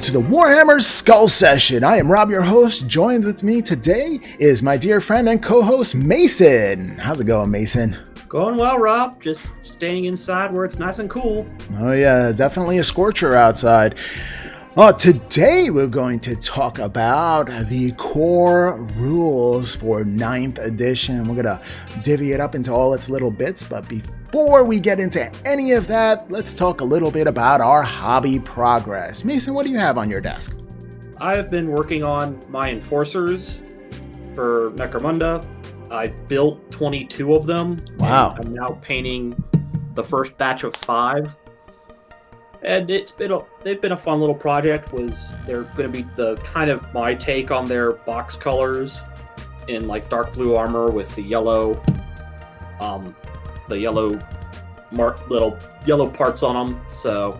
to the Warhammer Skull Session. I am Rob, your host. Joined with me today is my dear friend and co-host, Mason. How's it going, Mason? Going well, Rob. Just staying inside where it's nice and cool. Oh yeah, definitely a scorcher outside. Today we're going to talk about the core rules for 9th edition. We're going to divvy it up into all its little bits, but before we get into any of that, let's talk a little bit about our hobby progress. Mason, what do you have on your desk? I have been working on my Enforcers for Necromunda. I built 22 of them. Wow. I'm now painting the first batch of 5. And they've been a fun little project. They're going to be the kind of my take on their box colors in like dark blue armor with the yellow little yellow parts on them. So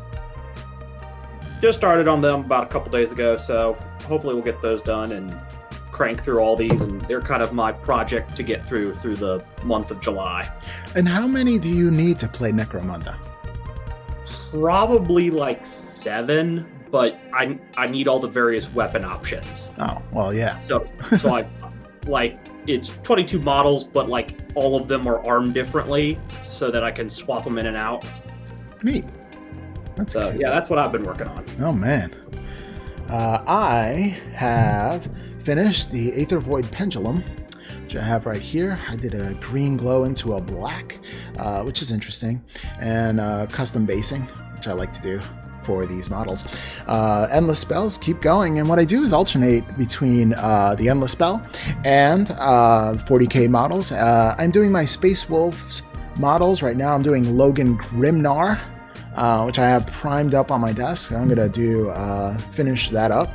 just started on them about a couple days ago. So hopefully we'll get those done and crank through all these. And they're kind of my project to get through the month of July. And how many do you need to play Necromunda? Probably like 7, but I need all the various weapon options. Oh, well, yeah. So I like it's 22 models, but like all of them are armed differently, so that I can swap them in and out. Neat. That's so cool. Yeah, that's what I've been working on. Oh man, I have finished the Aether Void Pendulum, which I have right here. I did a green glow into a black, which is interesting, and custom basing, which I like to do for these models. Endless spells keep going, and what I do is alternate between the Endless Spell and 40k models. I'm doing my Space Wolves models right now. I'm doing Logan Grimnar, which I have primed up on my desk. I'm gonna do finish that up.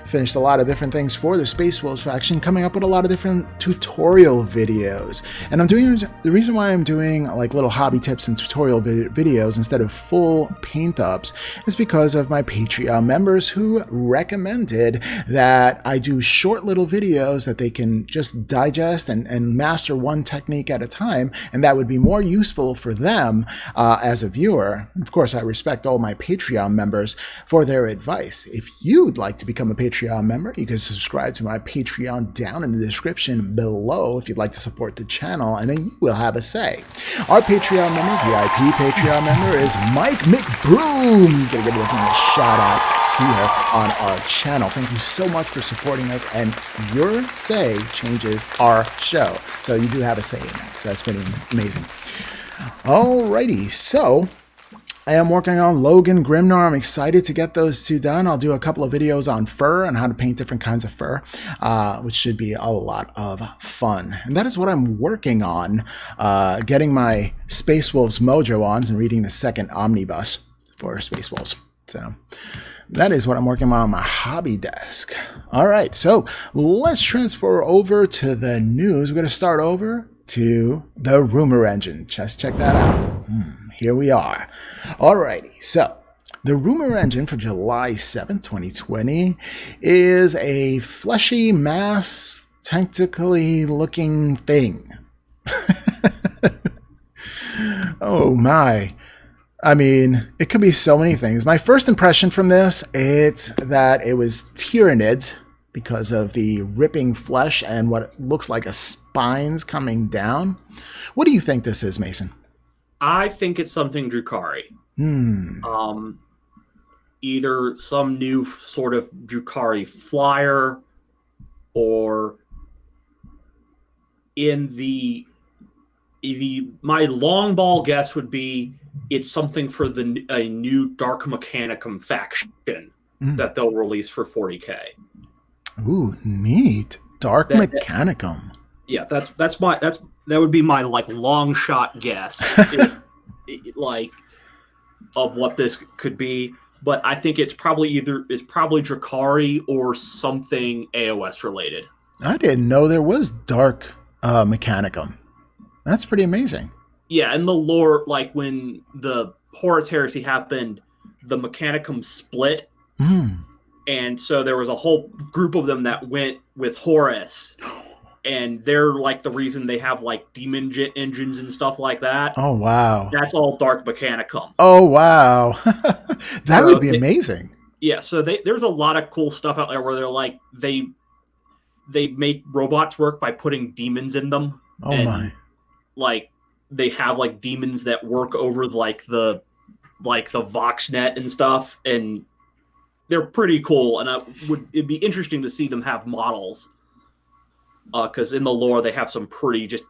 Finished a lot of different things for the Space Wolves faction, coming up with a lot of different tutorial videos. And the reason why I'm doing like little hobby tips and tutorial videos instead of full paint ups is because of my Patreon members who recommended that I do short little videos that they can just digest and master one technique at a time, and that would be more useful for them as a viewer. Of course, I respect all my Patreon members for their advice. If you'd like to become a Patreon member, you can subscribe to my Patreon down in the description below if you'd like to support the channel, and then you will have a say. Our Patreon member, VIP Patreon member, is Mike McBroom. He's going to get a shout out here on our channel. Thank you so much for supporting us, and your say changes our show. So you do have a say in that. So that's pretty amazing. Alrighty, so I am working on Logan Grimnar. I'm excited to get those 2 done. I'll do a couple of videos on fur and how to paint different kinds of fur, which should be a lot of fun. And that is what I'm working on, getting my Space Wolves mojo on and reading the second omnibus for Space Wolves. So that is what I'm working on my hobby desk. All right, so let's transfer over to the news. We're going to start over to the rumor engine. Just check that out. Here we are. Alrighty, so the rumor engine for July 7th, 2020 is a fleshy mass, tentacly looking thing. Oh my. I mean, it could be so many things. My first impression from this, it's that it was Tyranids because of the ripping flesh and what looks like a spines coming down. What do you think this is, Mason? I think it's something Drukhari. Either some new sort of Drukhari flyer, or my long ball guess would be it's something for a new Dark Mechanicum faction that they'll release for 40k. Ooh, neat. Dark Mechanicum. Yeah, that would be my like long shot guess, like of what this could be. But I think it's probably Drukhari or something AOS related. I didn't know there was Dark Mechanicum. That's pretty amazing. Yeah, and the lore, like when the Horus Heresy happened, the Mechanicum split. And so there was a whole group of them that went with Horus. And they're like the reason they have like demon engines and stuff like that. Oh, wow. That's all Dark Mechanicum. Oh, wow. That would be amazing. Yeah, so there's a lot of cool stuff out there where they're like they make robots work by putting demons in them. Oh and my. like they have like demons that work over like the Voxnet and stuff, and they're pretty cool. And it'd be interesting to see them have models, because in the lore they have some pretty just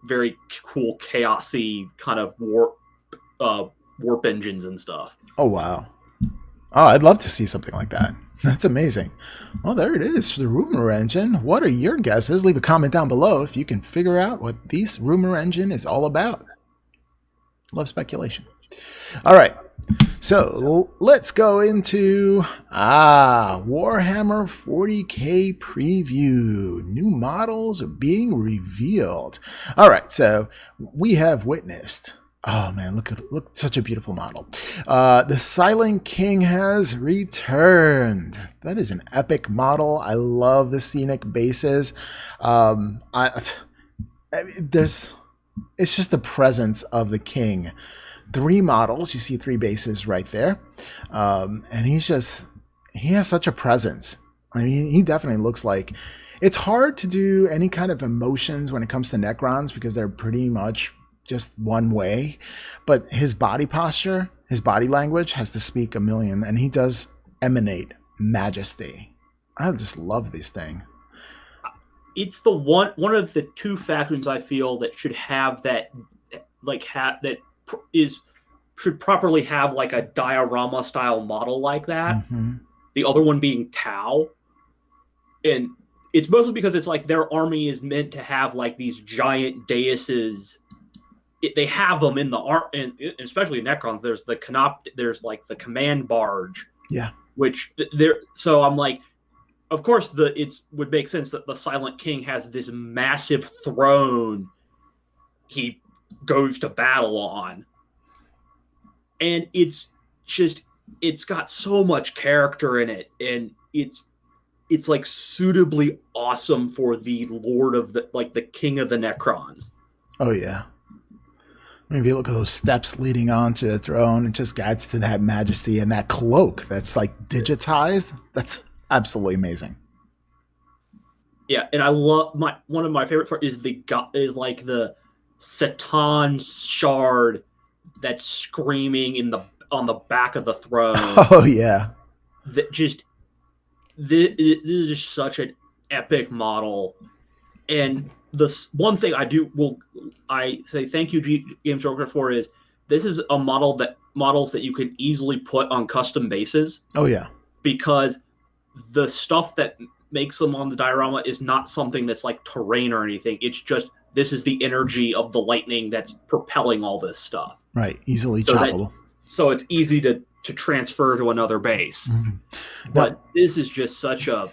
very cool chaosy kind of warp engines and stuff. Oh wow. Oh, I'd love to see something like that. That's amazing. Well, there it is for the rumor engine. What are your guesses? Leave a comment down below if you can figure out what this rumor engine is all about. Love speculation. All right. So let's go into Warhammer 40K preview. New models are being revealed. All right. So we have witnessed. Oh man, look! Such a beautiful model. The Silent King has returned. That is an epic model. I love the scenic bases. It's just the presence of the king. 3 models. You see 3 bases right there, and he has such a presence. I mean, he definitely looks like. It's hard to do any kind of emotions when it comes to Necrons because they're pretty much just one way, but his body posture, his body language has to speak a million, and he does emanate majesty. I just love this thing. It's the one of the 2 factions I feel that should have that, should properly have like a diorama style model like that. Mm-hmm. The other one being TAO, and it's mostly because it's like their army is meant to have like these giant daises. They have them in the art, and especially in Necrons. There's there's like the command barge. Yeah. Which there. So I'm like, of course, would make sense that the Silent King has this massive throne he goes to battle on, and it's got so much character in it, and it's like suitably awesome for the Lord of the King of the Necrons. Oh yeah. If you look at those steps leading on to the throne, it just adds to that majesty, and that cloak that's like digitized. That's absolutely amazing. Yeah, and I love one of my favorite parts is the Satan shard that's screaming on the back of the throne. Oh yeah. This is just such an epic model. And the one thing I say thank you, Games Workshop, for is this is a models that you can easily put on custom bases. Oh yeah. Because the stuff that makes them on the diorama is not something that's like terrain or anything. It's just, this is the energy of the lightning that's propelling all this stuff. Right. Easily choppable. So it's easy to transfer to another base. Mm-hmm. But this is just such a...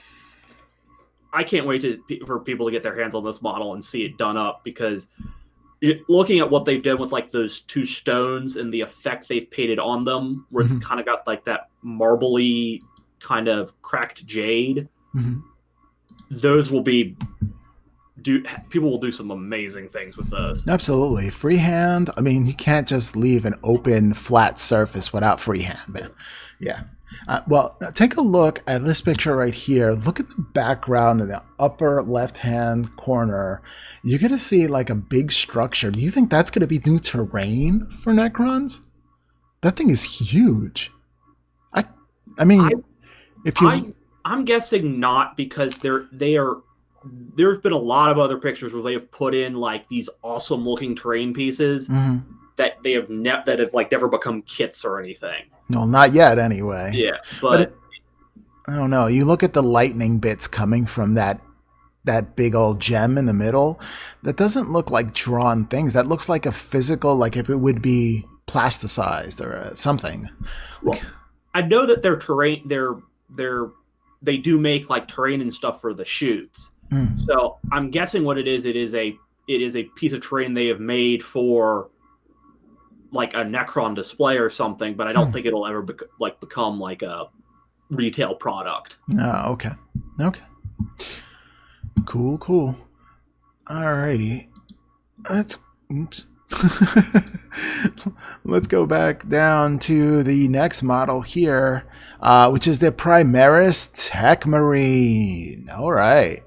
I can't wait for people to get their hands on this model and see it done up, because looking at what they've done with like those 2 stones and the effect they've painted on them, where it's kind of got like that marbly kind of cracked jade, those will be... people will do some amazing things with those. Absolutely. Freehand, I mean, you can't just leave an open, flat surface without freehand, man. Yeah. Well, take a look at this picture right here. Look at the background in the upper left-hand corner. You're going to see like a big structure. Do you think that's going to be new terrain for Necrons? That thing is huge. I'm guessing not, because there's been a lot of other pictures where they have put in like these awesome looking terrain pieces that they have never become kits or anything. No, not yet anyway. Yeah, but I don't know. You look at the lightning bits coming from that big old gem in the middle. That doesn't look like drawn things. That looks like a physical, like if it would be plasticized or something. Well, I know that their terrain, they do make like terrain and stuff for the shoots. So I'm guessing what it is. It is a piece of terrain they have made for like a Necron display or something, but I don't think it'll ever become like a retail product. Oh, okay. Cool. Alrighty. Let's go back down to the next model here, which is the Primaris Tech Marine. All right.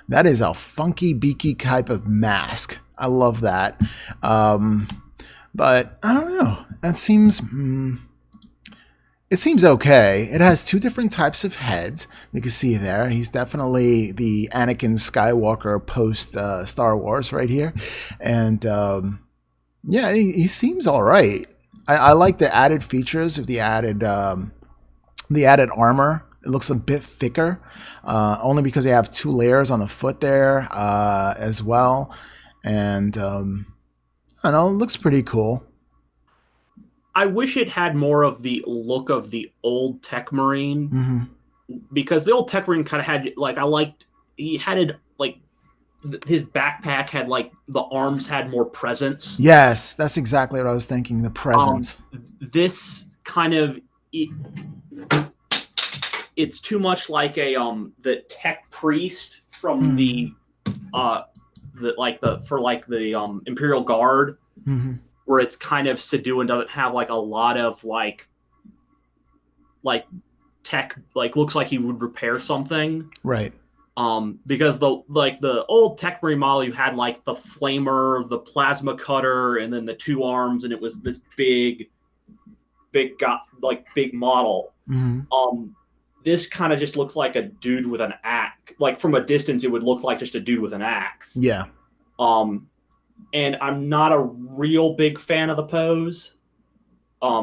That is a funky, beaky type of mask. I love that. But I don't know. That seems... it seems okay. It has two different types of heads. You can see there. He's definitely the Anakin Skywalker post Star Wars right here. And yeah, he seems all right. I like the added features of the added armor. It looks a bit thicker, only because they have 2 layers on the foot there as well. And I don't know, it looks pretty cool. I wish it had more of the look of the old Tech Marine, because the old Tech Marine kind of had he had it like his backpack had like the arms had more presence. Yes, that's exactly what I was thinking. The presence. This kind of it's too much like a the Tech Priest from the Imperial Guard, where it's kind of subdued and doesn't have like a lot of like tech, like looks like he would repair something, right? Because the old Tech Marine model, you had like the flamer, the plasma cutter, and then the 2 arms, and it was this big model. This kind of just looks like a dude with an axe. Like from a distance, it would look like just a dude with an axe. Yeah. And I'm not a real big fan of the pose. I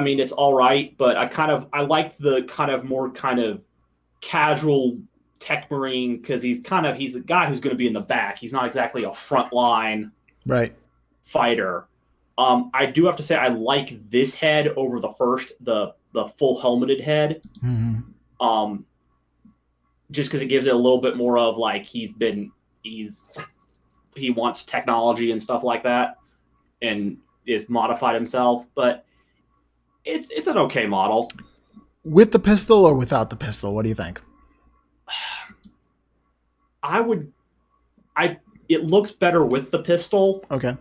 mean, it's all right, but I like the kind of more kind of casual Tech Marine, because he's a guy who's going to be in the back. He's not exactly a frontline fighter. I do have to say I like this head over the full helmeted head. Just because it gives it a little bit more of like he wants technology and stuff like that, and is modified himself. But it's an okay model. With the pistol or without the pistol, what do you think? It looks better with the pistol. Okay.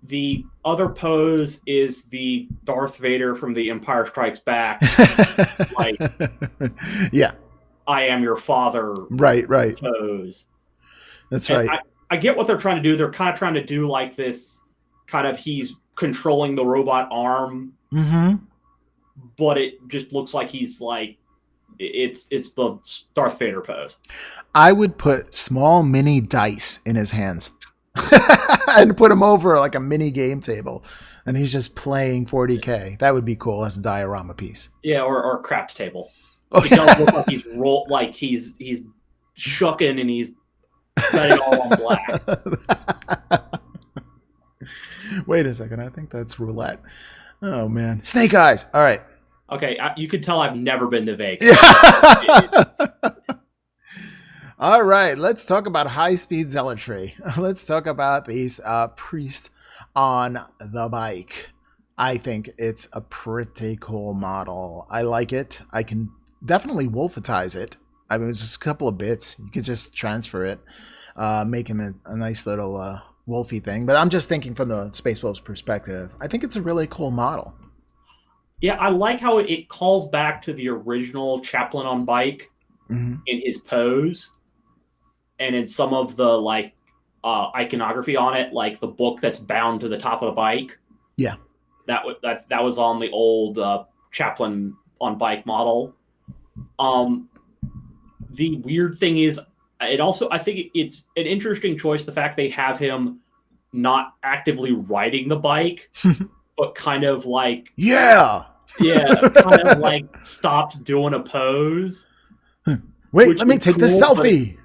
The other pose is the Darth Vader from The Empire Strikes Back. Like, yeah, I am your father. Right. Pose. That's and right. I get what they're trying to do. They're kind of trying to do like this kind of he's controlling the robot arm. But it just looks like he's like it's the Darth Vader pose. I would put small mini dice in his hands and put him over like a mini game table, and he's just playing 40K. That would be cool as a diorama piece. Yeah, or a craps table. Oh, it does look like he's shucking and he's got it all on black. Wait a second, I think that's roulette. Oh man, snake eyes. All right. Okay, you could tell I've never been to Vegas. All right, let's talk about high-speed zealotry. Let's talk about these priests on the bike. I think it's a pretty cool model. I like it. I can definitely wolfitize it. I mean, it's just a couple of bits. You could just transfer it, make him a nice little wolfy thing. But I'm just thinking from the Space Wolves perspective. I think it's a really cool model. Yeah, I like how it calls back to the original Chaplain on bike in his pose. And in some of the iconography on it, like the book that's bound to the top of the bike. Yeah. That was on the old Chaplain on bike model. The weird thing is, I think it's an interesting choice, the fact they have him not actively riding the bike, but kind of like kind of like stopped doing a pose. Wait, let me take this selfie.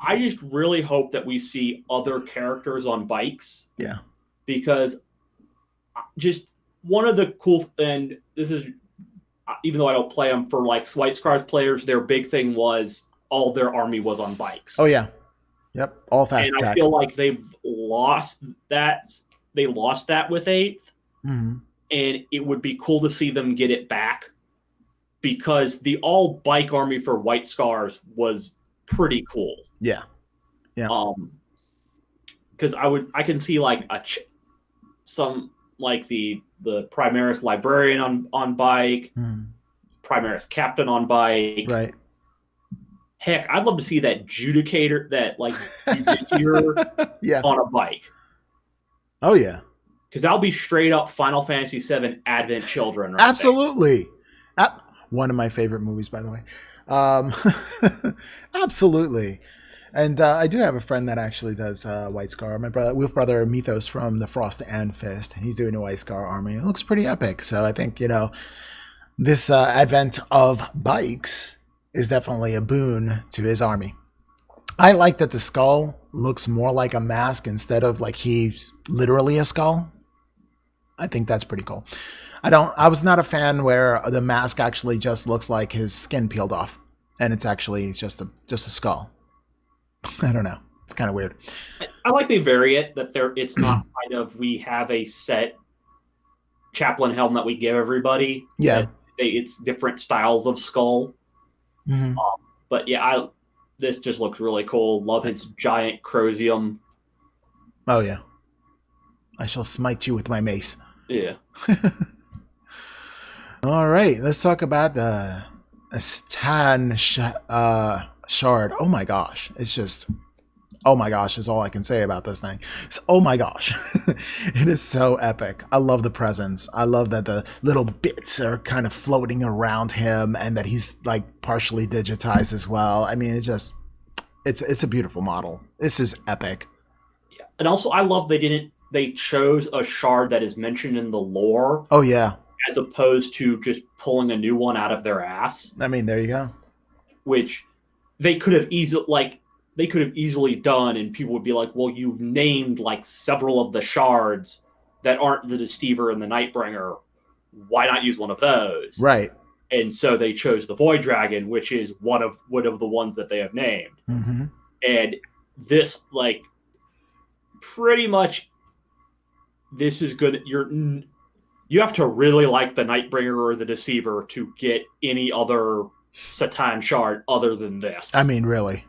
I just really hope that we see other characters on bikes. Yeah. Because just one of the cool, and this is, even though I don't play them, for like White Scars players, their big thing was all their army was on bikes. Oh yeah. Yep. All fast attack. I feel like they've lost that. They lost that with 8th. And it would be cool to see them get it back, because the all bike army for White Scars was pretty cool. Yeah. Yeah. Because I can see like some like the Primaris librarian on bike, Primaris captain on bike. Right. Heck, I'd love to see that judicator, that like justiciar Yeah. on a bike. Oh yeah. Because that'll be straight up Final Fantasy VII Advent Children. Right Absolutely. One of my favorite movies, by the way. Absolutely. And I do have a friend that actually does White Scar. My brother Mythos from the Frost and Fist, and he's doing a White Scar army. It looks pretty epic. So I think, this advent of bikes is definitely a boon to his army. I like that the skull looks more like a mask instead of like he's literally a skull. I think that's pretty cool. I was not a fan where the mask actually just looks like his skin peeled off, and it's just a skull. I don't know. It's kind of weird. I like they vary it, that it's not kind of, we have a set chaplain helm that we give everybody. Yeah. It's different styles of skull. Mm-hmm. But yeah, this just looks really cool. Love his giant Crozium. Oh yeah. I shall smite you with my mace. Yeah. All right, let's talk about the estan shard. Oh my gosh, it's just, oh my gosh is all I can say about this thing. It's, oh my gosh. It is so epic. I love the presence. I love that the little bits are kind of floating around him and that he's like partially digitized as well. I mean, it's a beautiful model. This is epic. Yeah. And also I love they chose a shard that is mentioned in the lore. Oh yeah. As opposed to just pulling a new one out of their ass. I mean, there you go. Which they could have easily done, and people would be like, well, you've named like several of the shards that aren't the Deceiver and the Nightbringer. Why not use one of those? Right. And so they chose the Void Dragon, which is one of the ones that they have named. Mm-hmm. And this, like, pretty much, this is good. You have to really like the Nightbringer or the Deceiver to get any other Satan shard other than this. I mean, really.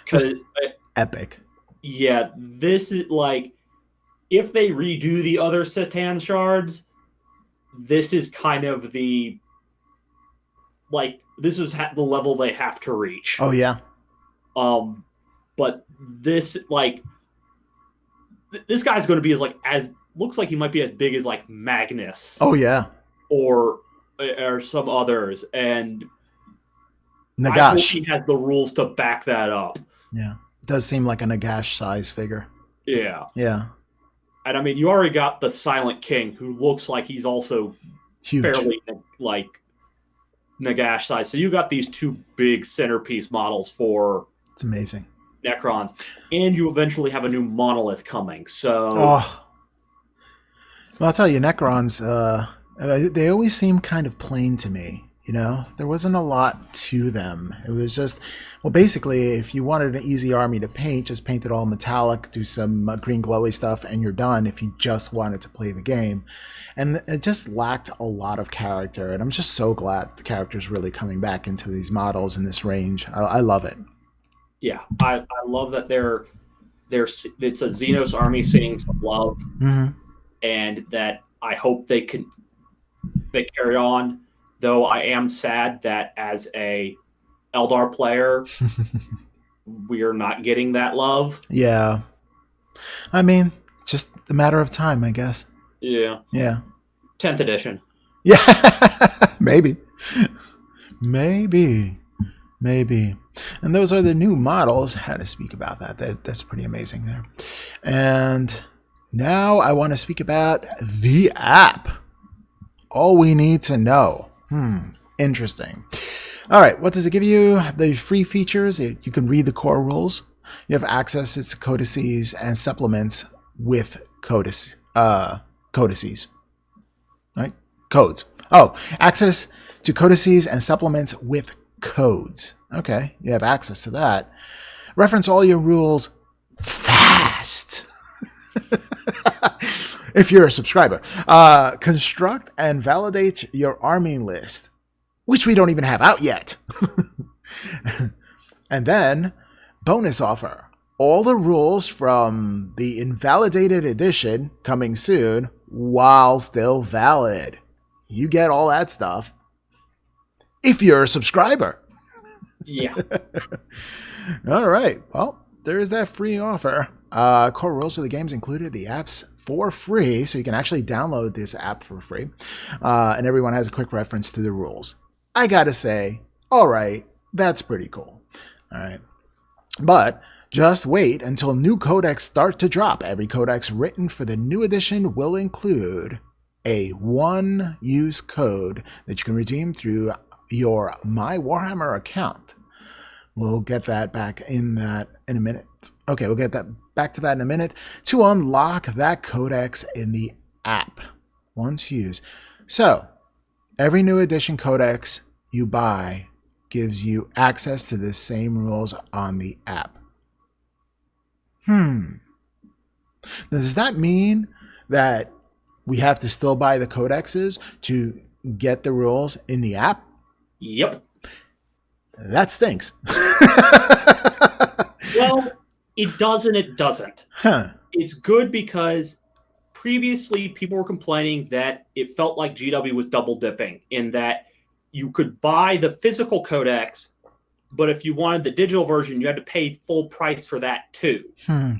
Just epic. Yeah, this is like, if they redo the other Satan shards, this is kind of the, like, this is the level they have to reach. Oh yeah. But this, like, this guy's going to be looks like he might be as big as like Magnus. Oh yeah. Or some others, and Nagash. I hope he has the rules to back that up. Yeah, it does seem like a Nagash size figure. Yeah. Yeah. And I mean, you already got the Silent King, who looks like he's also huge, fairly like Nagash size. So you got these two big centerpiece models for. It's amazing. Necrons, and you eventually have a new monolith coming. So, well, I'll tell you, Necrons. They always seem kind of plain to me. There wasn't a lot to them. It was just, well, basically, if you wanted an easy army to paint, just paint it all metallic, do some green glowy stuff, and you're done if you just wanted to play the game. And it just lacked a lot of character, and I'm just so glad the character's really coming back into these models in this range. I love it. Yeah, I love that it's a Xenos army seeing some love, and that I hope they carry on. Though I am sad that as a Eldar player, we are not getting that love. Yeah, I mean, just a matter of time, I guess. Yeah. Yeah. 10th edition. Yeah, maybe. And those are the new models. Had to speak about that. That's pretty amazing there. And now I want to speak about the app. All we need to know. Interesting. All right, what does it give you? The free features. You can read the core rules. You have access to codices and supplements with codices. Right? Codes. Oh, access to codices and supplements with codes. Okay, you have access to that. Reference all your rules fast. If you're a subscriber. Construct and validate your army list, which we don't even have out yet. And then Bonus offer. All the rules from the invalidated edition coming soon while still valid. You get all that stuff if you're a subscriber. Yeah. All right. Well, there is that free offer. Core rules for the games included. The app's for free, so you can actually download this app for free. And everyone has a quick reference to the rules. I gotta say, all right, that's pretty cool. All right. But just wait until new codex start to drop. Every codex written for the new edition will include a one-use code that you can redeem through your My Warhammer account. We'll get that back in a minute. Okay, we'll get that back to that in a minute. To unlock that codex in the app. Once used. So, every new edition codex you buy gives you access to the same rules on the app. Does that mean that we have to still buy the codexes to get the rules in the app? Yep. That stinks. Well, it does and it doesn't. It's good because previously people were complaining that it felt like GW was double dipping in that you could buy the physical codex, but if you wanted the digital version, you had to pay full price for that too.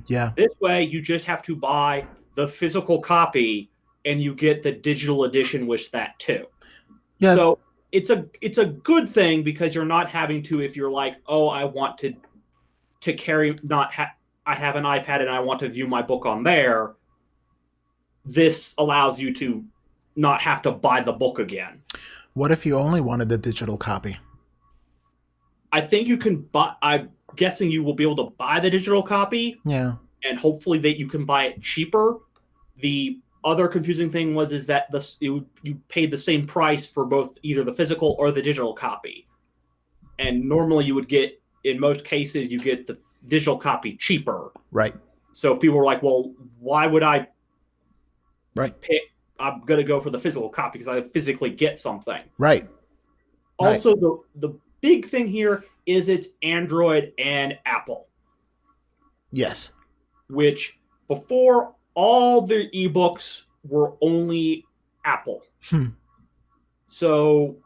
Yeah. This way, you just have to buy the physical copy and you get the digital edition with that too. Yeah. So it's a good thing because you're not having to, if you're like, oh, I want to carry, I have an iPad and I want to view my book on there. This allows you to not have to buy the book again. What if you only wanted the digital copy? I think you can buy, I'm guessing you will be able to buy the digital copy. Yeah. And hopefully that you can buy it cheaper. The other confusing thing is that you paid the same price for both either the physical or the digital copy. And normally you would get, in most cases, you get the digital copy cheaper. Right. So people were like, well, why would I pick? I'm going to go for the physical copy because I physically get something. Right. Also, the big thing here is it's Android and Apple. Yes. Which before all the ebooks were only Apple. So,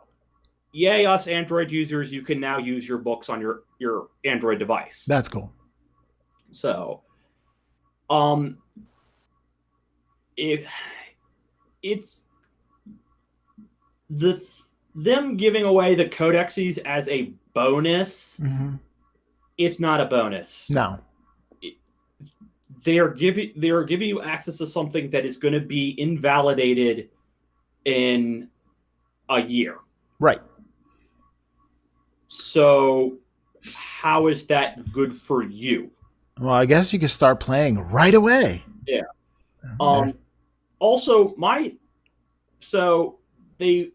yay, us Android users, you can now use your books on your Android device. That's cool. So, it's them giving away the codexes as a bonus. It's not a bonus. No. They are giving you access to something that is going to be invalidated in a year. Right. So how is that good for you? Well, I guess you can start playing right away. Yeah. Also, the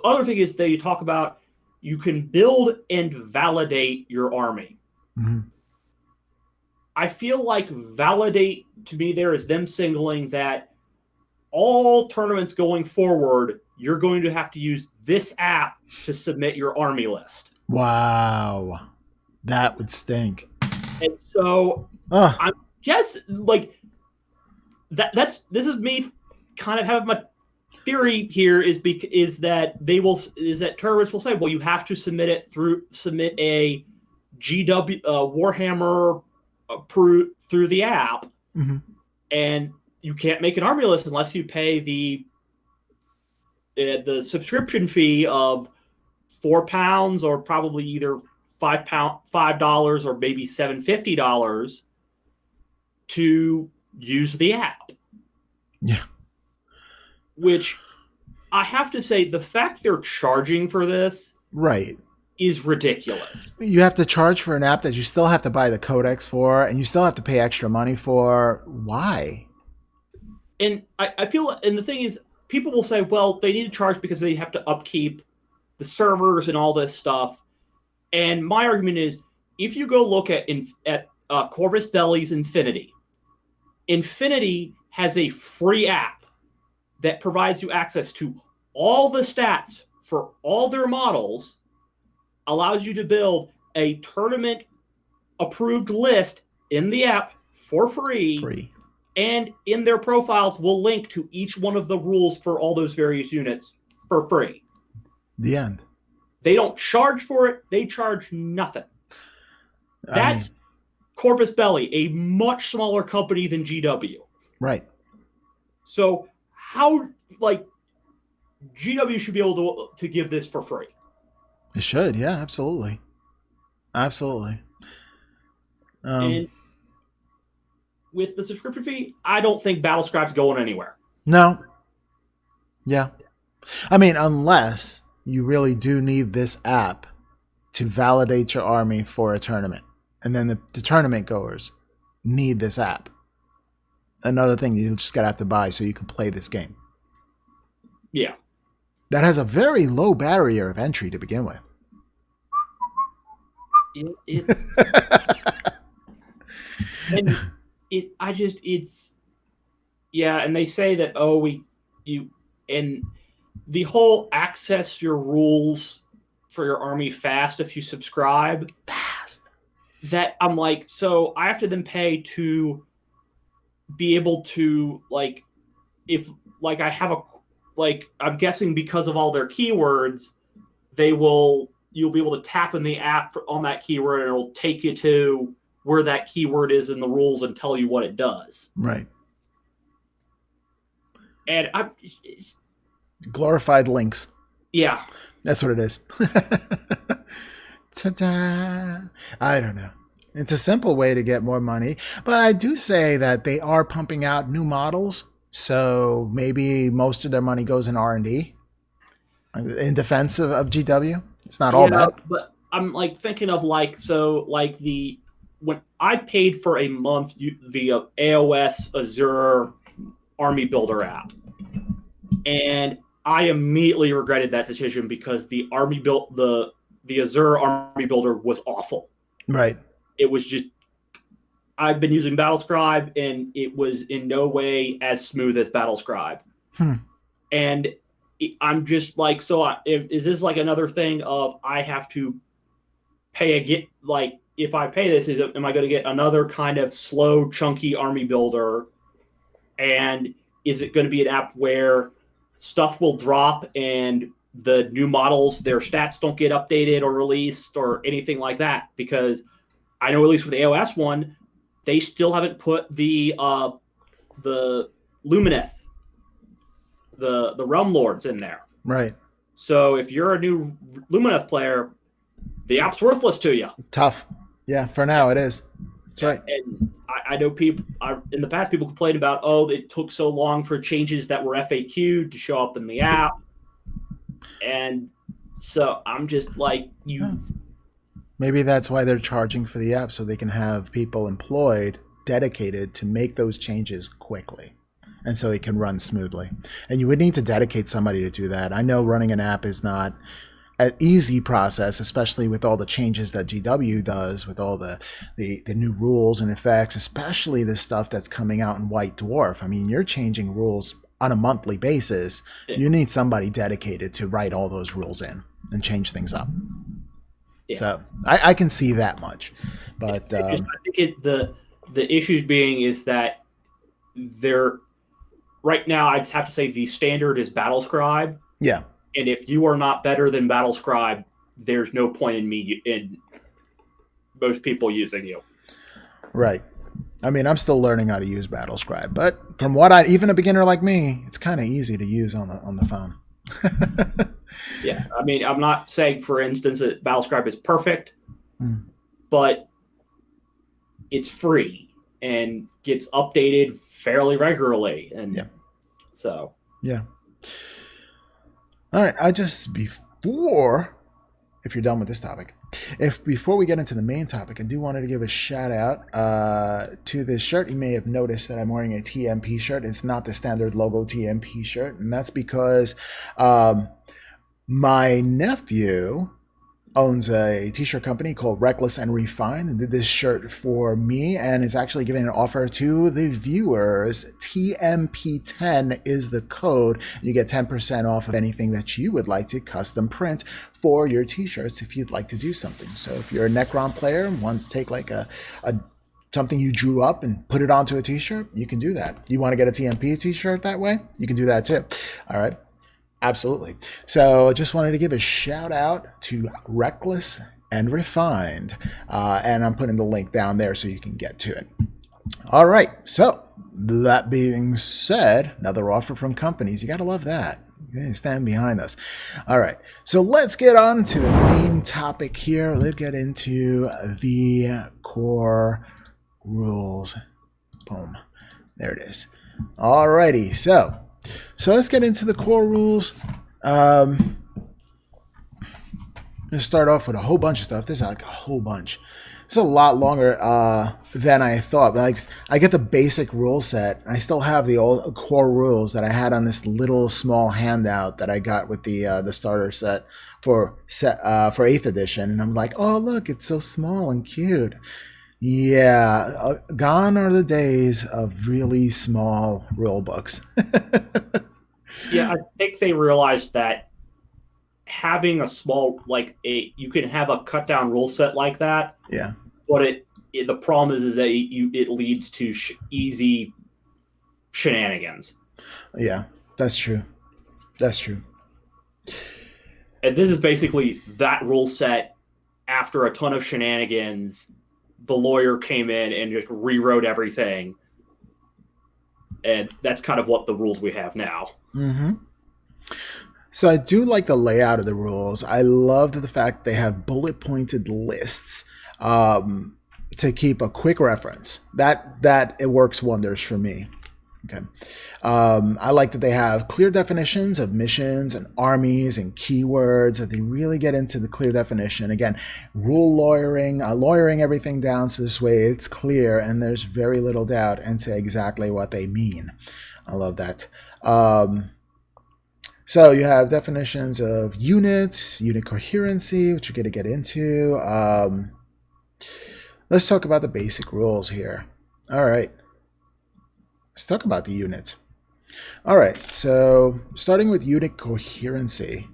other thing is they talk about you can build and validate your army. I feel like validate to me there is them singling that all tournaments going forward, you're going to have to use this app to submit your army list. Wow. That would stink. And so I guess like this is me kind of having my theory here is that tournaments will say, well, you have to submit a GW Warhammer through the app, and you can't make an army list unless you pay the subscription fee of £4 or probably either $5 or maybe $750 to use the app. Yeah. Which I have to say, the fact they're charging for this, right, is ridiculous. You have to charge for an app that you still have to buy the codex for, and you still have to pay extra money for. Why? And I feel, and the thing is, people will say, well, they need to charge because they have to upkeep the servers and all this stuff. And my argument is, if you go look at Corvus Belli's Infinity has a free app that provides you access to all the stats for all their models, allows you to build a tournament approved list in the app for free. And in their profiles will link to each one of the rules for all those various units for free. The end. They don't charge for it. They charge nothing. That's Corvus Belli, a much smaller company than GW. Right. So how, like, GW should be able to give this for free. It should, yeah, absolutely. Absolutely. And with the subscription fee, I don't think Battlescribe's going anywhere. No. Yeah. I mean, unless you really do need this app to validate your army for a tournament. And then the tournament goers need this app. Another thing you just got to have to buy so you can play this game. Yeah. That has a very low barrier of entry to begin with. It's... and and they say that, and the whole access your rules for your army fast if you subscribe. Fast. That I'm like, so I have to then pay to be able to, like, if, like, I have I'm guessing because of all their keywords, you'll be able to tap in the app on that keyword and it'll take you to where that keyword is in the rules and tell you what it does. Right. And glorified links. Yeah. That's what it is. Ta-da! I don't know. It's a simple way to get more money. But I do say that they are pumping out new models. So maybe most of their money goes in R&D in defense of GW. It's not all bad. But I'm like thinking of when I paid for a month the AOS Azure Army Builder app, and I immediately regretted that decision because the Azure Army Builder was awful. Right. It was just, I've been using Battlescribe and it was in no way as smooth as Battlescribe. And I'm just like, is this like another thing of I have to pay if I pay this, am I going to get another kind of slow, chunky army builder? And is it going to be an app where stuff will drop and the new models, their stats don't get updated or released or anything like that? Because I know at least with the AOS one, they still haven't put the Lumineth, the Realm Lords in there. Right. So if you're a new Lumineth player, the app's worthless to you. Tough. Yeah, for now it is. That's right. And I know people in the past, people complained about, it took so long for changes that were FAQ'd to show up in the app. And so I'm just like, maybe that's why they're charging for the app, so they can have people employed, dedicated to make those changes quickly. And so it can run smoothly. And you would need to dedicate somebody to do that. I know running an app is not an easy process, especially with all the changes that GW does, with all the new rules and effects, especially the stuff that's coming out in White Dwarf. I mean, you're changing rules on a monthly basis. You need somebody dedicated to write all those rules in and change things up. Yeah. So I can see that much. But I think the issue being is that right now, I'd have to say the standard is Battlescribe. Yeah. And if you are not better than Battlescribe, there's no point in most people using you. Right. I mean, I'm still learning how to use Battlescribe, but from even a beginner like me, it's kind of easy to use on the phone. Yeah. I mean, I'm not saying, for instance, that Battlescribe is perfect, but it's free and gets updated fairly regularly. And yeah. So. Yeah. All right. If you're done with this topic, before we get into the main topic, I do want to give a shout out to this shirt. You may have noticed that I'm wearing a TMP shirt. It's not the standard logo TMP shirt, and that's because my nephew owns a t-shirt company called Reckless and Refined and did this shirt for me and is actually giving an offer to the viewers. TMP10 is the code. You get 10% off of anything that you would like to custom print for your t-shirts if you'd like to do something. So if you're a Necron player and want to take like a something you drew up and put it onto a t-shirt, you can do that. You want to get a TMP t-shirt that way? You can do that too. All right. Absolutely. So just wanted to give a shout out to Reckless and Refined. And I'm putting the link down there so you can get to it. All right. So that being said, another offer from companies. You got to love that. You stand behind us. All right. So let's get on to the main topic here. Let's get into the core rules. Boom. There it is. All righty. So let's get into the core rules. Let's start off with a whole bunch of stuff. There's like a whole bunch. It's a lot longer than I thought. But like, I get the basic rule set. I still have the old core rules that I had on this little small handout that I got with the starter set for 8th edition. And I'm like, oh look, it's so small and cute. Yeah, gone are the days of really small rule books. Yeah, I think they realized that having a small, you can have a cut down rule set like that. Yeah. But the problem is that it leads to easy shenanigans. Yeah, that's true. That's true. And this is basically that rule set after a ton of shenanigans. The lawyer came in and just rewrote everything. And that's kind of what the rules we have now. Mm-hmm. So I do like the layout of the rules. I love the fact they have bullet pointed lists to keep a quick reference. That it works wonders for me. Okay. I like that they have clear definitions of missions and armies and keywords, that they really get into the clear definition. Again, rule lawyering everything down so this way it's clear and there's very little doubt into exactly what they mean. I love that. So you have definitions of units, unit coherency, which we're going to get into. Let's talk about the basic rules here. All right. Let's talk about the units. All right, so starting with unit coherency.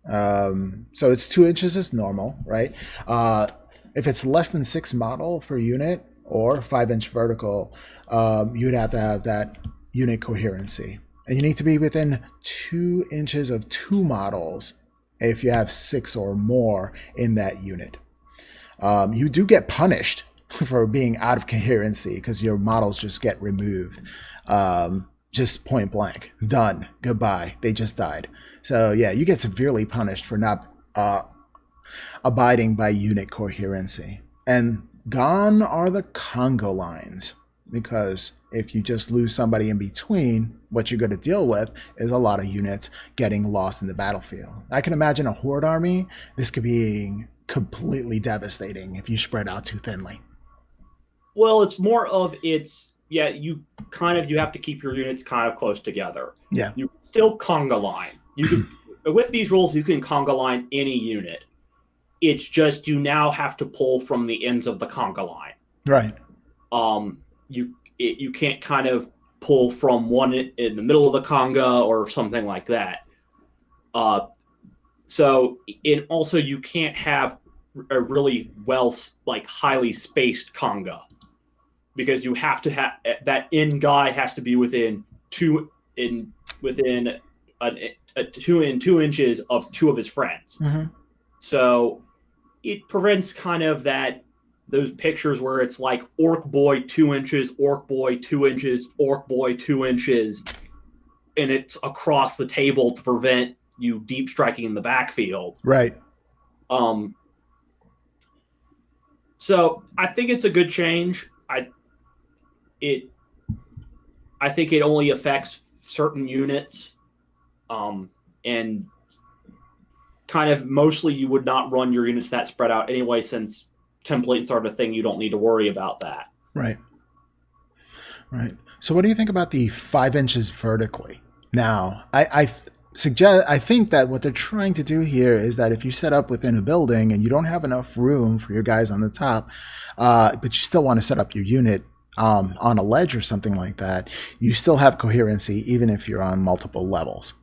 So it's 2 inches is normal, right? If it's less than 6 model per unit or 5-inch vertical, you'd have to have that unit coherency. And you need to be within 2 inches of 2 models if you have 6 or more in that unit. You do get punished for being out of coherency because your models just get removed. Just point blank. Done. Goodbye. They just died. So yeah, you get severely punished for not abiding by unit coherency. And gone are the Congo lines, because if you just lose somebody in between, what you're going to deal with is a lot of units getting lost in the battlefield. I can imagine a horde army. This could be completely devastating if you spread out too thinly. Well, it's more of you have to keep your units kind of close together. Yeah. You still conga line. You can with these rules you can conga line any unit. It's just you now have to pull from the ends of the conga line. Right. You can't kind of pull from one in the middle of the conga or something like that. So you can't have a really highly spaced conga, because you have to have that end guy has to be within 2 inches of 2 of his friends. Mm-hmm. So it prevents kind of those pictures where it's like orc boy 2 inches, orc boy 2 inches, orc boy 2 inches, and it's across the table to prevent you deep striking in the backfield. Right. So I think it's a good change. I think it only affects certain units, and kind of mostly you would not run your units that spread out anyway, since templates are the thing. You don't need to worry about that. Right. Right. So what do you think about the 5 inches vertically? Now, I think that what they're trying to do here is that if you set up within a building and you don't have enough room for your guys on the top, but you still want to set up your unit on a ledge or something like that, you still have coherency even if you're on multiple levels.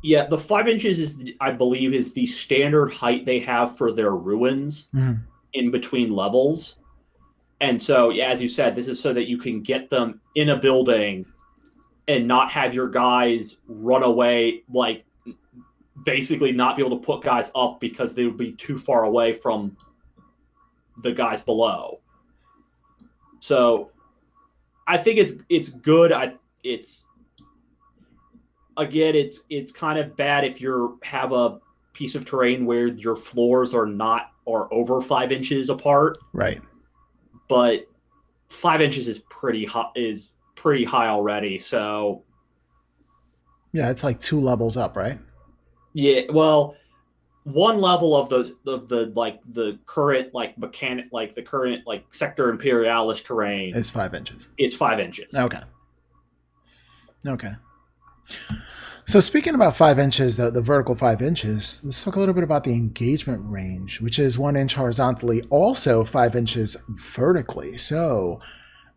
Yeah, the 5 inches is, I believe, is the standard height they have for their ruins in between levels. And so, yeah, as you said, this is so that you can get them in a building and not have your guys run away, like basically not be able to put guys up because they would be too far away from the guys below. So I think it's good. It's kind of bad if you have a piece of terrain where your floors are over 5 inches apart. Right. But 5 inches is pretty high already. So yeah, it's like 2 levels up, right? Yeah, well, one level of the current sector imperialis terrain is 5 inches. It's 5 inches. Okay. So speaking about 5 inches, the vertical 5 inches, let's talk a little bit about the engagement range, which is 1 inch horizontally, also 5 inches vertically. So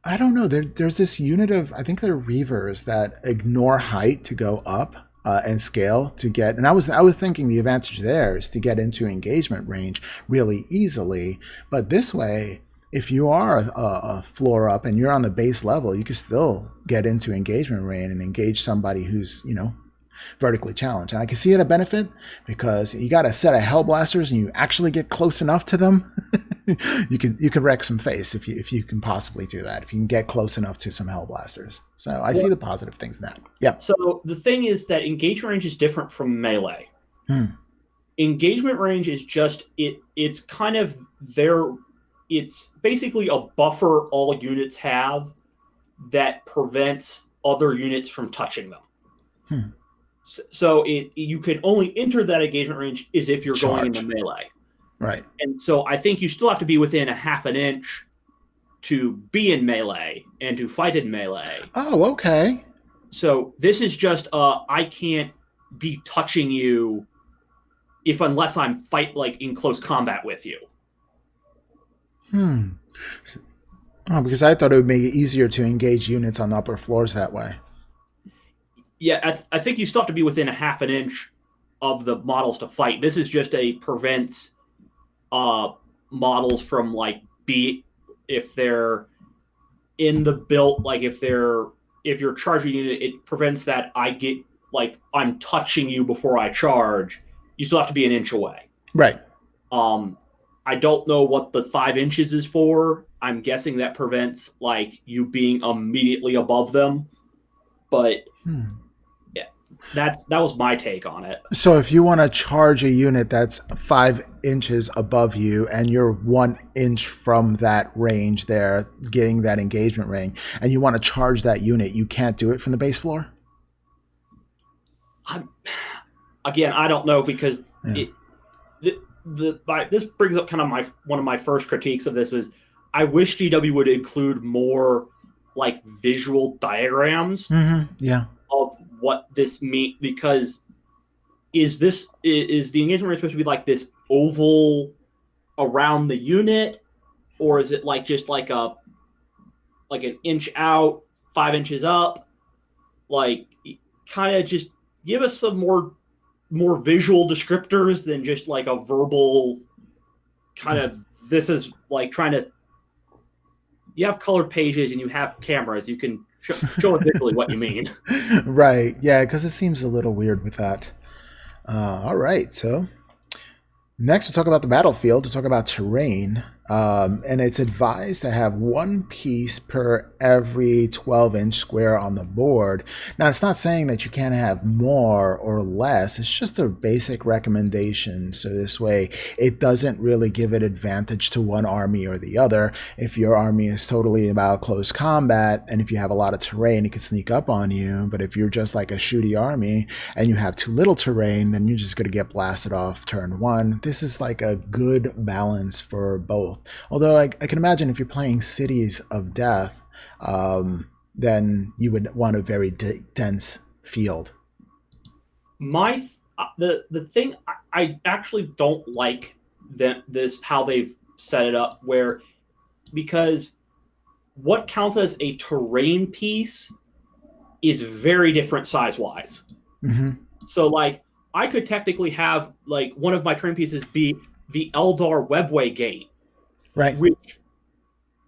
I don't know. There's this unit of, I think they're reavers that ignore height to go up and scale to get. And I was thinking the advantage there is to get into engagement range really easily. But this way, if you are a floor up and you're on the base level, you can still get into engagement range and engage somebody who's, vertically challenged. And I can see it a benefit because you got a set of Hellblasters and you actually get close enough to them. you could wreck some face if you can possibly do that, if you can get close enough to some Hellblasters. So I see the positive things in that. Yeah. So the thing is that engagement range is different from melee. Engagement range is just it's kind of it's basically a buffer all units have that prevents other units from touching them. So you can only enter that engagement range is if you're going into melee. Right. And so I think you still have to be within a half an inch to be in melee and to fight in melee. Oh, okay. So this is just I can't be touching you unless I'm in close combat with you. Oh, because I thought it would make it easier to engage units on the upper floors that way. Yeah, I think you still have to be within a half an inch of the models to fight. This is just prevents models from if they're in the build, if you're charging unit, it prevents that I'm touching you before I charge. You still have to be an inch away. Right. I don't know what the 5 inches is for. I'm guessing that prevents you being immediately above them. But yeah, that was my take on it. So if you want to charge a unit that's 5 inches above you and you're 1 inch from that range there, getting that engagement range, and you want to charge that unit, you can't do it from the base floor? Again, I don't know because this brings up kind of one of my first critiques of this is I wish GW would include more visual diagrams of what this means, because is the engagement range supposed to be this oval around the unit, or is it just an inch out, 5 inches up? Kind of just give us some more visual descriptors than just a verbal kind of, this is trying to, you have colored pages and you have cameras, you can show visually what you mean. Right. Yeah, because it seems a little weird with that. All right. So next we'll talk about the battlefield. We'll talk about terrain. And it's advised to have 1 piece per every 12-inch square on the board. Now, it's not saying that you can't have more or less. It's just a basic recommendation. So this way, it doesn't really give it advantage to one army or the other. If your army is totally about close combat, and if you have a lot of terrain, it could sneak up on you. But if you're just like a shooty army and you have too little terrain, then you're just going to get blasted off turn 1. This is a good balance for both. Although I can imagine if you're playing Cities of Death, then you would want a very dense field. The thing I actually don't like this how they've set it up because what counts as a terrain piece is very different size wise. Mm-hmm. So like I could technically have like one of my terrain pieces be the Eldar Webway Gate, right, which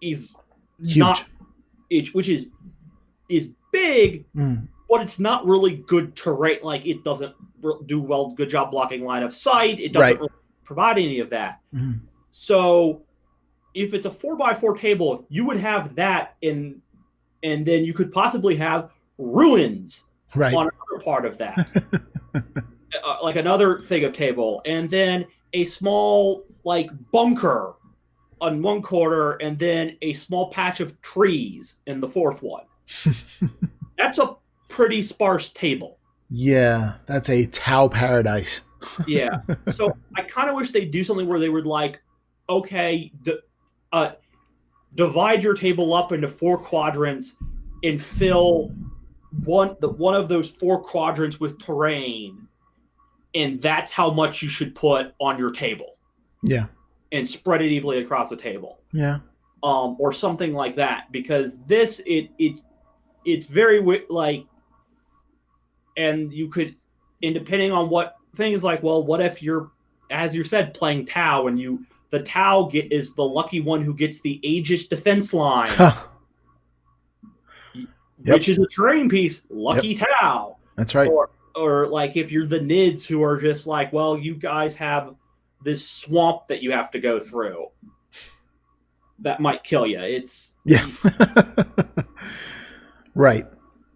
is huge, not which is big, but it's not really good terrain. Like it doesn't do good job blocking line of sight. It doesn't really provide any of that. Mm-hmm. So if it's a 4x4 table, you would have that and then you could possibly have ruins on another part of that. Like another thing of table, and then a small like bunker on one corner, and then a small patch of trees in the fourth one. That's a pretty sparse table. Yeah, that's a TAO paradise. Yeah. So I kind of wish they'd do something where they would like, okay, divide your table up into 4 quadrants and fill one of those 4 quadrants with terrain, and that's how much you should put on your table. Yeah. And spread it evenly across the table. Yeah. Or something like that, because this it's very like, and you could, and depending on what things like, well, what if you're, as you said, playing TAO and the TAO is the lucky one who gets the Aegis defense line, which is a terrain piece, lucky TAO. That's right. Or like if you're the NIDS who are just like, well, you guys have this swamp that you have to go through that might kill you. It's right.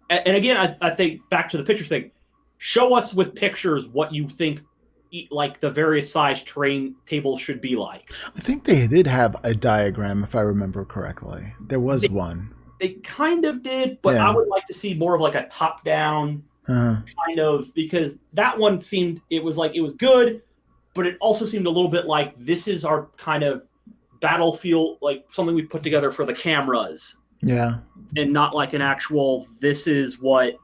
And again, I think back to the picture thing. Show us with pictures what you think like the various size terrain tables should be like. I think they did have a diagram, if I remember correctly. There was one. They kind of did, but I would like to see more of like a top-down kind of, because that one seemed, it was good, but it also seemed a little bit like this is our kind of battlefield, like something we put together for the cameras. Yeah. And not like an actual, this is what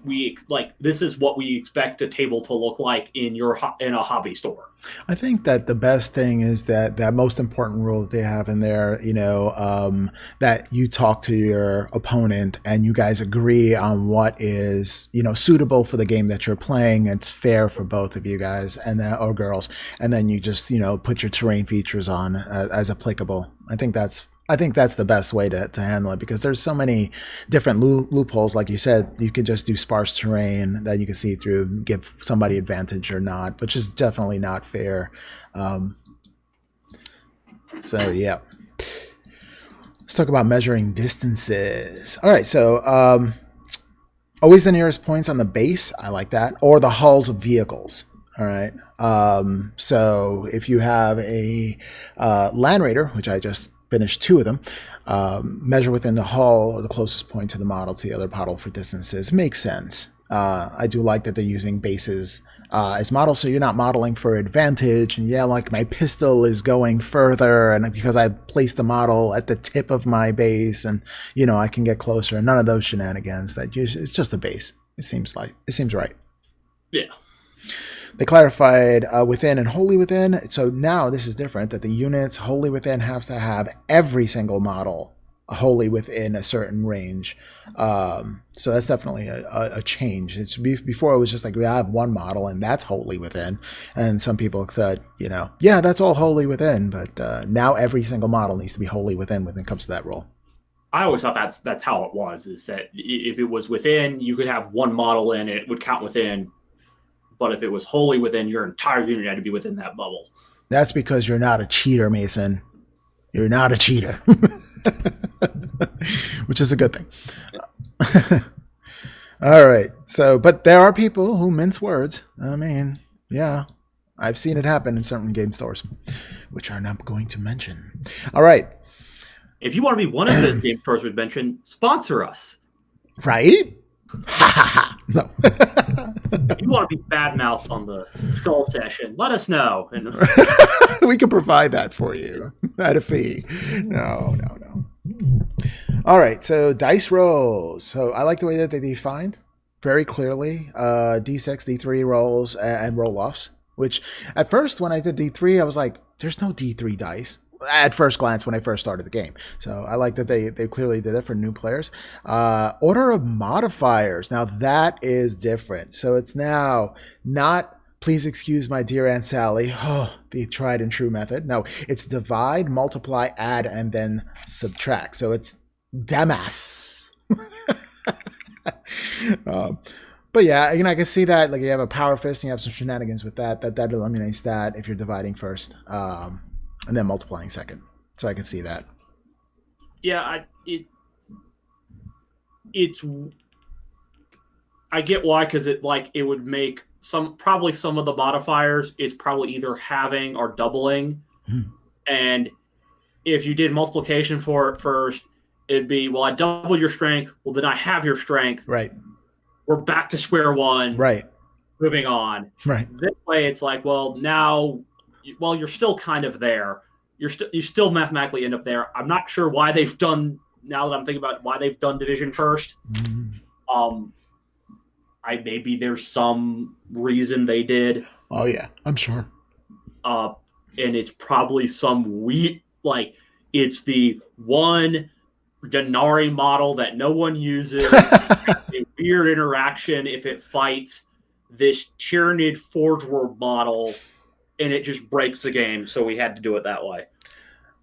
we expect a table to look like in a hobby store. I think that the best thing is that most important rule that they have in there, that you talk to your opponent and you guys agree on what is, suitable for the game that you're playing. It's fair for both of you guys or girls. And then you just, put your terrain features on as applicable. I think that's the best way to handle it, because there's so many different loopholes. Like you said, you could just do sparse terrain that you can see through, give somebody advantage or not, which is definitely not fair. So yeah, let's talk about measuring distances. All right, so always the nearest points on the base. I like that, or the hulls of vehicles. All right. So if you have a Land Raider, which I just finished 2 of them, measure within the hull or the closest point to the model to the other model for distances. Makes sense. I do like that they're using bases as models, so you're not modeling for advantage. And like my pistol is going further, and because I placed the model at the tip of my base, and I can get closer. None of those shenanigans. It's just the base. It seems right. Yeah. They clarified within and wholly within. So now this is different, that the units wholly within has to have every single model wholly within a certain range. So that's definitely a change. It's before it was just like, we have one model and that's wholly within. And some people said, that's all wholly within. But now every single model needs to be wholly within when it comes to that rule. I always thought that's how it was, is that if it was within, you could have one model in, it would count within. But if it was wholly within, your entire unit had to be within that bubble. That's because you're not a cheater, Mason. You're not a cheater. Which is a good thing. All right. So, but there are people who mince words. I mean, yeah, I've seen it happen in certain game stores, which I'm not going to mention. All right. If you want to be one of those game stores we've mentioned, sponsor us. Right? No. If you want to be badmouthed on the Skull session, let us know. And we can provide that for you at a fee. No. All right, so dice rolls. So I like the way that they defined very clearly D6, D3 rolls, and roll-offs, which at first when I did D3, I was like, there's no D3 dice. At first glance when I first started the game. So I like that they clearly did it for new players. Order of modifiers. Now that is different. So it's now not, please excuse my dear Aunt Sally, the tried and true method. No, it's divide, multiply, add, and then subtract. So it's Damas. But yeah, I can see that. Like you have a power fist, and you have some shenanigans with that. That eliminates that if you're dividing first. And then multiplying second. So I can see that. Yeah, I get why, because it would make probably some of the modifiers, it's probably either halving or doubling. And if you did multiplication for it first, it'd be, well, I doubled your strength. Well, then I have your strength. Right. We're back to square one. Right. Moving on. Right. This way, it's like, well, now, you're still kind of there. You still mathematically end up there. I'm not sure why they've done, now that I'm thinking about why they've done division first. Maybe there's some reason they did. Oh yeah, I'm sure. And it's probably some it's the one Denari model that no one uses. A weird interaction if it fights this Tyranid Forge World model, and it just breaks the game, so we had to do it that way.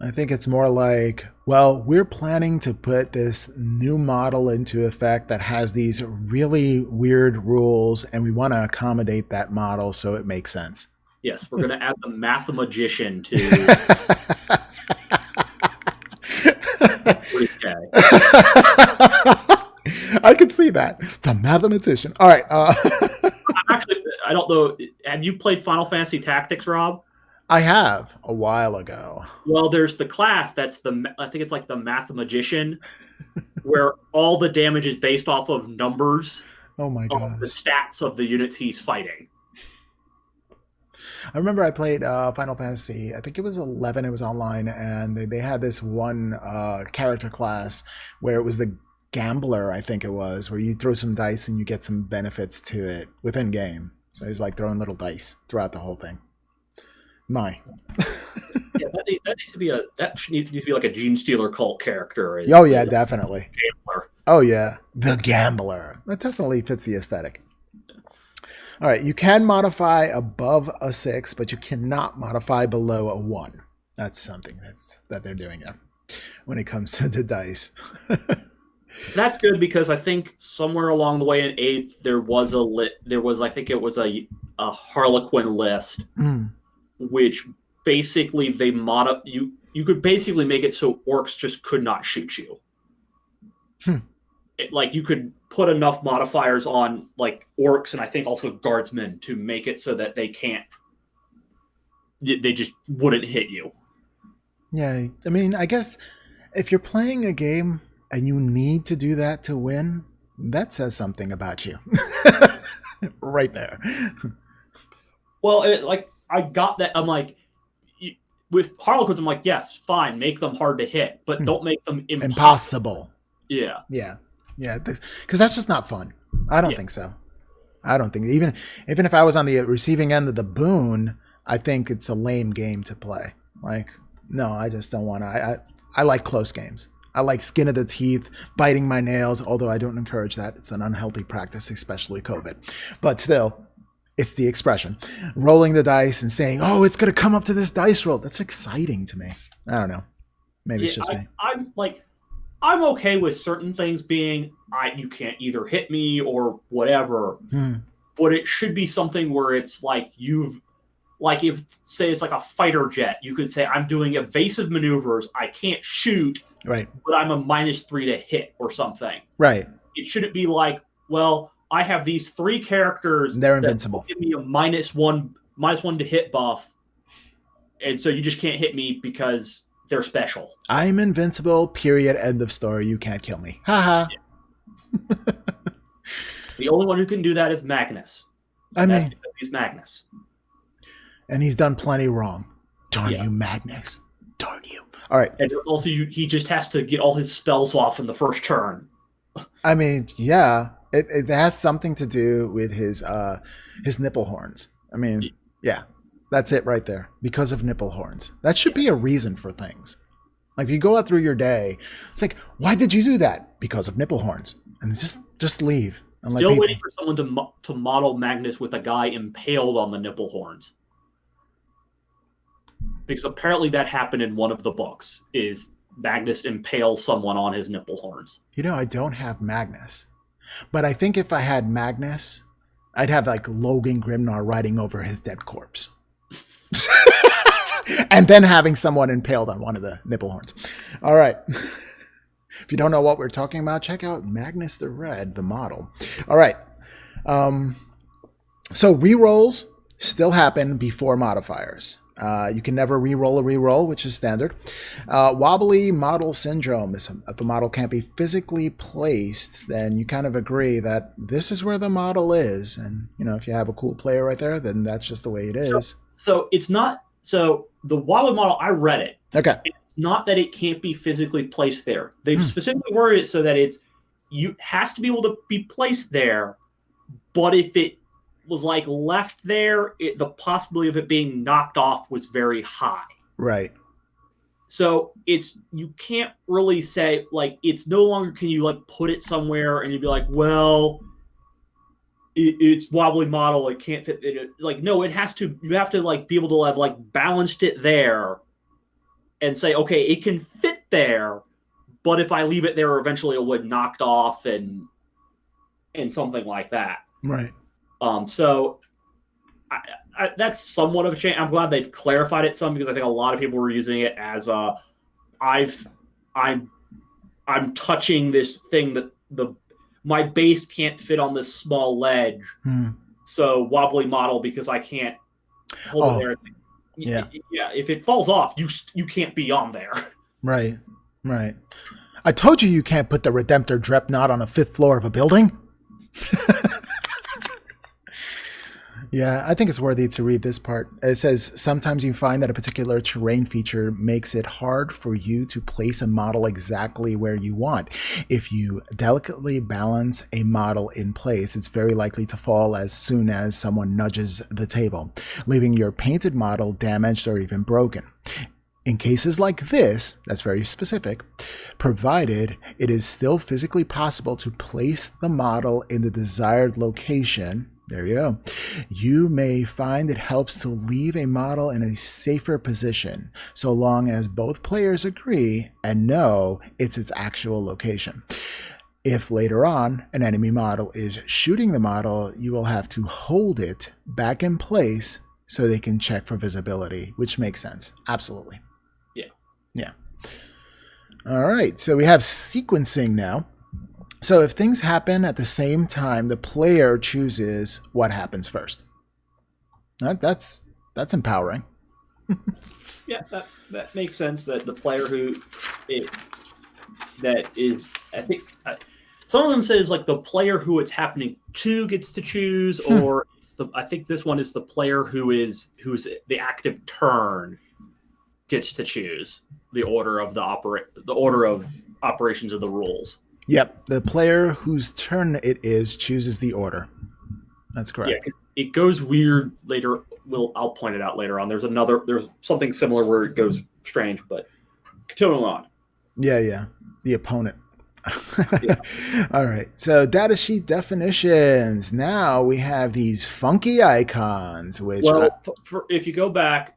I think it's more like, well, we're planning to put this new model into effect that has these really weird rules, and we want to accommodate that model so it makes sense. Yes, we're going to add the Mathemagician to... I can see that. The Mathematician. All right. Actually, I don't know. Have you played Final Fantasy Tactics, Rob? I have a while ago. Well, there's the class that's I think it's like the Mathemagician, where all the damage is based off of numbers. Oh my god! The stats of the units he's fighting. I remember I played Final Fantasy, I think it was 11, it was online, and they had this one character class where it was the Gambler, I think it was, where you throw some dice and you get some benefits to it within game. So it was like throwing little dice throughout the whole thing. Yeah, that needs to be like a Gene Stealer cult character. Oh yeah, definitely. Gambler. Oh yeah, the Gambler. That definitely fits the aesthetic. All right, you can modify above a 6, but you cannot modify below a 1. That's something that they're doing there when it comes to the dice. That's good, because I think somewhere along the way in 8th there was I think it was a Harlequin list, which basically they you could basically make it so orcs just could not shoot you. You could put enough modifiers on like orcs and I think also guardsmen to make it so that they just wouldn't hit you. Yeah, I mean, I guess if you're playing a game and you need to do that to win, that says something about you. Right there. Well, I got that. I'm like, with Harlequins, I'm like, yes, fine, make them hard to hit, but don't make them impossible. Yeah. Because that's just not fun. I don't think so. I don't think even if I was on the receiving end of the boon, I think it's a lame game to play. Like, no, I just don't want to. I like close games. I like skin of the teeth, biting my nails, although I don't encourage that. It's an unhealthy practice, especially COVID. But still, it's the expression. Rolling the dice and saying, oh, it's going to come up to this dice roll. That's exciting to me. I don't know. Maybe it's just me. I'm okay with certain things being, you can't either hit me or whatever. But it should be something where it's like if, say, it's like a fighter jet, you could say, I'm doing evasive maneuvers. I can't shoot. Right. But I'm a -3 to hit or something. Right. It shouldn't be like, well, I have these 3 characters. They're invincible. Give me a -1 to hit buff. And so you just can't hit me because they're special. I'm invincible, period, end of story. You can't kill me. Haha. Yeah. The only one who can do that is Magnus. That's because he's Magnus. And he's done plenty wrong. Darn you, Magnus. Darn you. All right. And also, he just has to get all his spells off in the first turn. I mean, yeah. It has something to do with his nipple horns. I mean, yeah, that's it right there. Because of nipple horns. That should be a reason for things. Like you go out through your day, it's like, why did you do that? Because of nipple horns, and just leave. And Still waiting for someone to model Magnus with a guy impaled on the nipple horns, because apparently that happened in one of the books. Is Magnus impales someone on his nipple horns? I don't have Magnus, but I think if I had Magnus, I'd have like Logan Grimnar riding over his dead corpse. And then having someone impaled on one of the nipple horns. All right. If you don't know what we're talking about, check out Magnus the Red, the model. All right. So rerolls still happen before modifiers. You can never reroll a reroll, which is standard. Wobbly model syndrome is if a model can't be physically placed, then you kind of agree that this is where the model is. And, if you have a cool player right there, then that's just the way it is. So it's not... So the wobbly model, I read it. Okay. It's not that it can't be physically placed there. They've specifically worded it so that has to be able to be placed there, but if it was like left there, the possibility of it being knocked off was very high. Right. So you can't really say, like, it's no longer can you like put it somewhere and you'd be like, well, it's wobbly model, it can't fit it. Like, no, you have to like be able to have like balanced it there and say, okay, it can fit there, but if I leave it there, eventually it would knocked off and something like that. Right. So that's somewhat of a shame. I'm glad they've clarified it some, because I think a lot of people were using it as I'm touching this thing that my base can't fit on this small ledge. So wobbly model because I can't hold it there. Yeah. Yeah. If it falls off, you can't be on there. Right. Right. I told you can't put the Redemptor Dreadnought on the 5th floor of a building. Yeah, I think it's worthy to read this part. It says, sometimes you find that a particular terrain feature makes it hard for you to place a model exactly where you want. If you delicately balance a model in place, it's very likely to fall as soon as someone nudges the table, leaving your painted model damaged or even broken. In cases like this, that's very specific, provided it is still physically possible to place the model in the desired location, there you go, you may find it helps to leave a model in a safer position, so long as both players agree and know it's its actual location. If later on an enemy model is shooting the model, you will have to hold it back in place so they can check for visibility, which makes sense. Absolutely. Yeah. All right, so we have sequencing now. So if things happen at the same time, the player chooses what happens first. That's empowering. Yeah, that makes sense. That the player I think some of them says like the player who it's happening to gets to choose, or I think this one is the player who's the active turn gets to choose the order of operations of the rules. Yep, the player whose turn it is chooses the order. That's correct. Yeah, it goes weird later. I'll point it out later on. There's something similar where it goes strange, but continuing on. Yeah. The opponent. Yeah. All right. So datasheet definitions. Now we have these funky icons, which if you go back,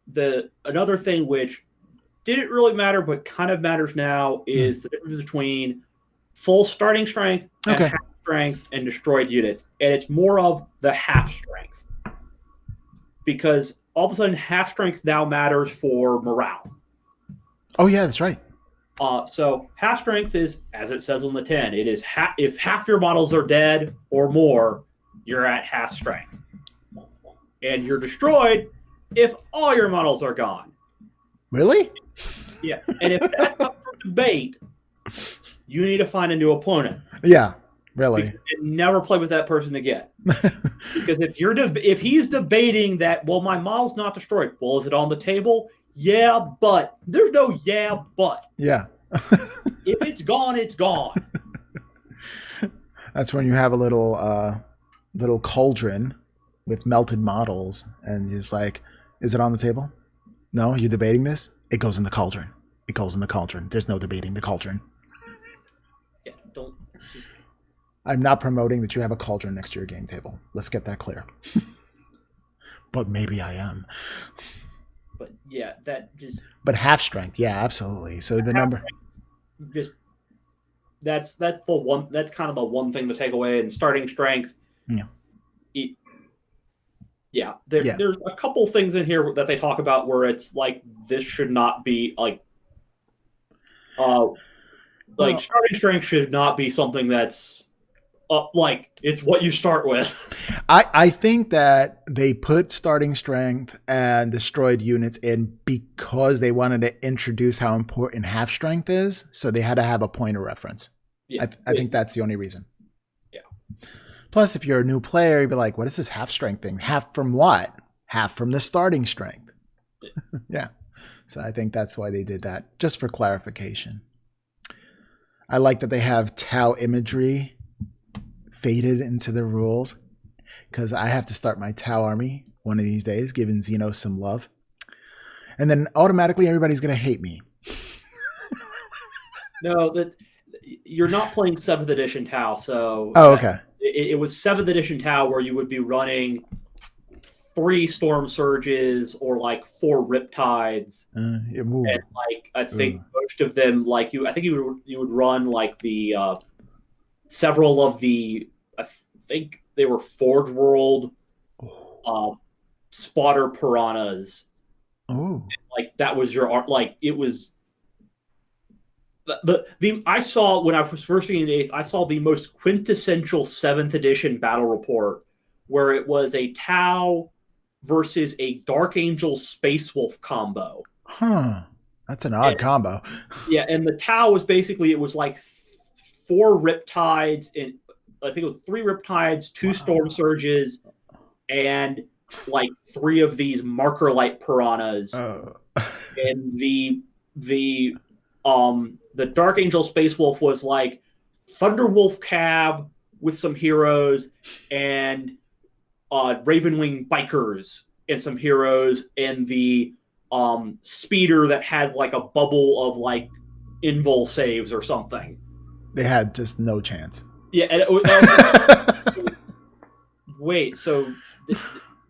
another thing which didn't really matter but kind of matters now is the difference between full starting strength and half strength and destroyed units. And it's more of the half strength, because all of a sudden half strength now matters for morale. Oh yeah, that's right. So half strength is, as it says on the 10, it is if half your models are dead or more, you're at half strength. And you're destroyed if all your models are gone. Really? Yeah. And if that's up for debate, you need to find a new opponent. Yeah, really. And never play with that person again. Because if he's debating that, well, my model's not destroyed. Well, is it on the table? Yeah, but. There's no yeah, but. Yeah. If it's gone, it's gone. That's when you have a little cauldron with melted models, and you're just like, is it on the table? No, you're debating this? It goes in the cauldron. It goes in the cauldron. There's no debating the cauldron. Yeah, don't. I'm not promoting that you have a cauldron next to your game table. Let's get that clear. But maybe I am. But yeah, that just. But half strength, yeah, absolutely. So the number. Just that's the one. That's kind of the one thing to take away. And starting strength. Yeah. There's a couple things in here that they talk about where it's like this should not be like. Starting strength should not be something that's like it's what you start with. I think that they put starting strength and destroyed units in because they wanted to introduce how important half strength is. So they had to have a point of reference. Yeah, I think that's the only reason. Yeah. Plus, if you're a new player, you'd be like, what is this half strength thing? Half from what? Half from the starting strength. Yeah. So I think that's why they did that, just for clarification. I like that they have TAO imagery faded into the rules, because I have to start my TAO army one of these days, giving Xenos some love. And then automatically everybody's going to hate me. No, you're not playing 7th edition TAO, so... Oh, okay. It was 7th edition TAO where you would be running 3 Storm Surges or like 4 Riptides. And like, I think most of them, like I think you would run like the... several of the... I think they were Forge World spotter piranhas. Oh. Like that was your art. Like it was the I saw when I was first reading the 8th, I saw the most quintessential 7th edition battle report where it was a TAO versus a Dark Angel Space Wolf combo. Huh. That's an odd combo. Yeah, and the TAO was basically, it was like 4 Riptides, and I think it was 3 Riptides, 2 Storm Surges, and like 3 of these marker light piranhas. And the Dark Angel Space Wolf was like Thunderwolf Cav with some heroes, and Ravenwing Bikers and some heroes, and the speeder that had like a bubble of like invul saves or something. They had just no chance. Yeah, and wait, so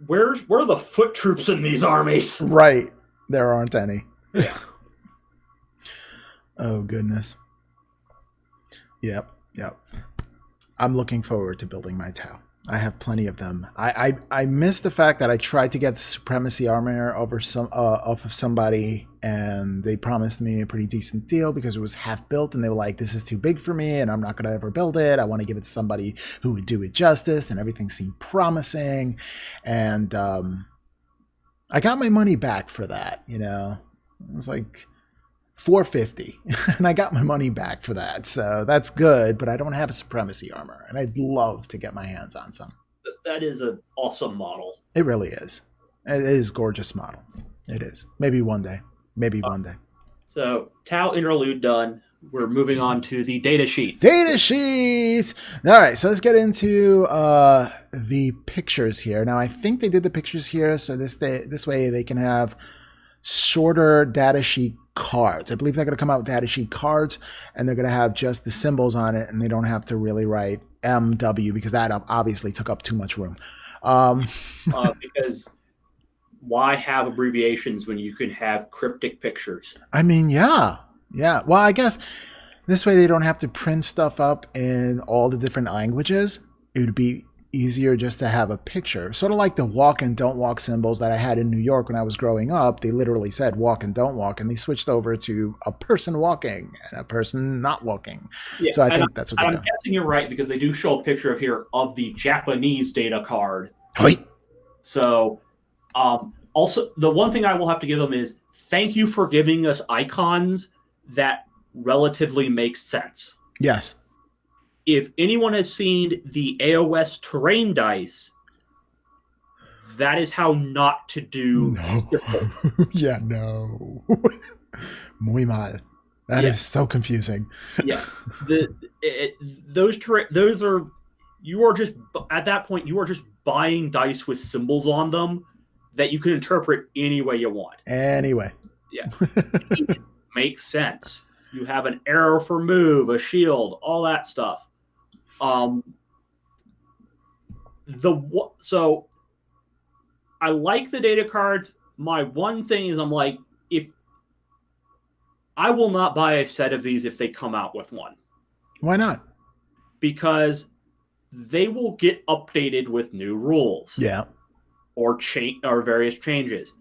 where are the foot troops in these armies? Right, there aren't any. Yeah. Oh goodness. Yep. I'm looking forward to building my TAO. I have plenty of them. I miss the fact that I tried to get supremacy armor over off of somebody, and they promised me a pretty decent deal because it was half built, and they were like, "This is too big for me, and I'm not going to ever build it. I want to give it to somebody who would do it justice," and everything seemed promising, and I got my money back for that. You know, it was like $450, and I got my money back for that. So that's good, but I don't have a supremacy armor, and I'd love to get my hands on some. That is an awesome model. It really is. It is a gorgeous model. It is. Maybe one day. One day. So TAO Interlude done. We're moving on to the data sheets. Data sheets! All right, so let's get into the pictures here. Now, I think they did the pictures here, so this way they can have shorter data sheet cards. I believe they're going to come out with data sheet cards, and they're going to have just the symbols on it, and they don't have to really write MW because that obviously took up too much room. Because why have abbreviations when you can have cryptic pictures? I mean, yeah. Well, I guess this way they don't have to print stuff up in all the different languages. It would be easier just to have a picture. Sort of like the walk and don't walk symbols that I had in New York when I was growing up. They literally said walk and don't walk, and they switched over to a person walking and a person not walking. Yeah, so I think that's what they're doing. I'm guessing you're right, because they do show a picture of here of the Japanese data card. Right. So also, the one thing I will have to give them is thank you for giving us icons that relatively make sense. Yes. If anyone has seen the AOS terrain dice, that is how not to do. No. Yeah, no. Muy mal. That Yeah, is so confusing. yeah. Those are, you are just, at that point you are just buying dice with symbols on them that you can interpret any way you want. Anyway. Yeah, it makes sense. You have an arrow for move, a shield, all that stuff. So I like the data cards. My one thing is, I'm like, if I will not buy a set of these if they come out with one. Why not? Because they will get updated with new rules. Yeah. Or various changes.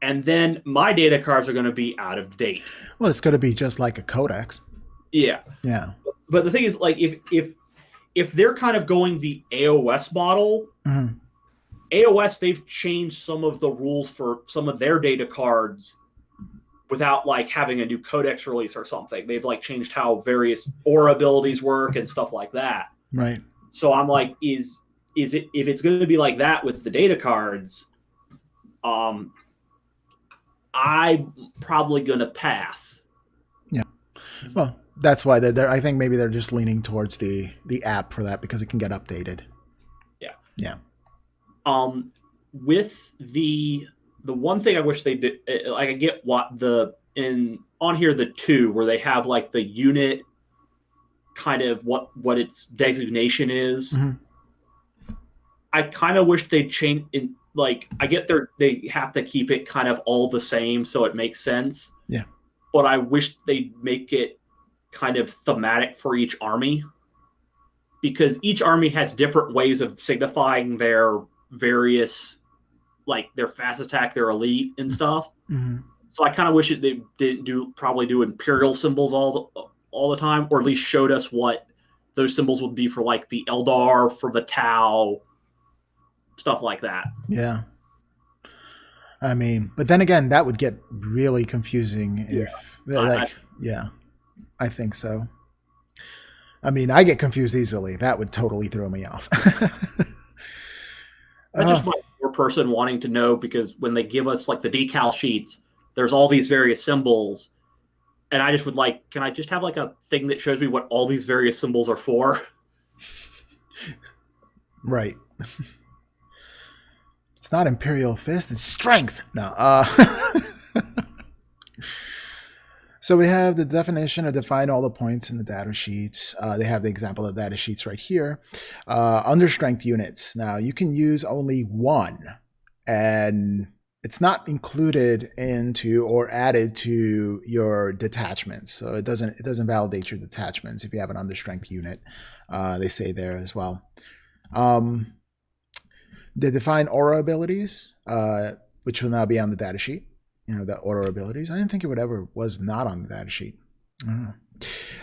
And then my data cards are going to be out of date. Well, it's going to be just like a Codex. Yeah. Yeah. But the thing is, like, if they're kind of going the AOS model, mm-hmm. AOS, they've changed some of the rules for some of their data cards without like having a new codex release or something. They've like changed how various aura abilities work and stuff like that. Right. So I'm like, is it, if it's going to be like that with the data cards, I'm probably going to pass. Yeah. Well, that's why they're I think maybe they're just leaning towards the app for that because it can get updated. Yeah. Yeah. With the one thing I wish they did, like, I get what on here, the 2 where they have like the unit kind of what its designation is. Mm-hmm. I kind of wish they'd change in, like, I get they have to keep it kind of all the same so it makes sense. Yeah. But I wish they'd make it kind of thematic for each army, because each army has different ways of signifying their various, like, their fast attack, their elite and stuff. Mm-hmm. So I kind of wish they didn't probably do imperial symbols all the time, or at least showed us what those symbols would be for, like, the Eldar, for the TAO, stuff like that. Yeah. I mean, but then again, that would get really confusing if, yeah, I think so. I mean, I get confused easily. That would totally throw me off. That's just my poor person wanting to know, because when they give us like the decal sheets, there's all these various symbols, and I just would like, can I just have like a thing that shows me what all these various symbols are for? Right. It's not Imperial Fist, it's strength. No. So we have the definition of define all the points in the data sheets. They have the example of data sheets right here. Under strength units. Now you can use only one, and it's not included into or added to your detachments. So it doesn't validate your detachments if you have an under strength unit. They say there as well. They define aura abilities, which will now be on the data sheet. You know, the aura abilities. I didn't think it would ever was not on the data sheet. I don't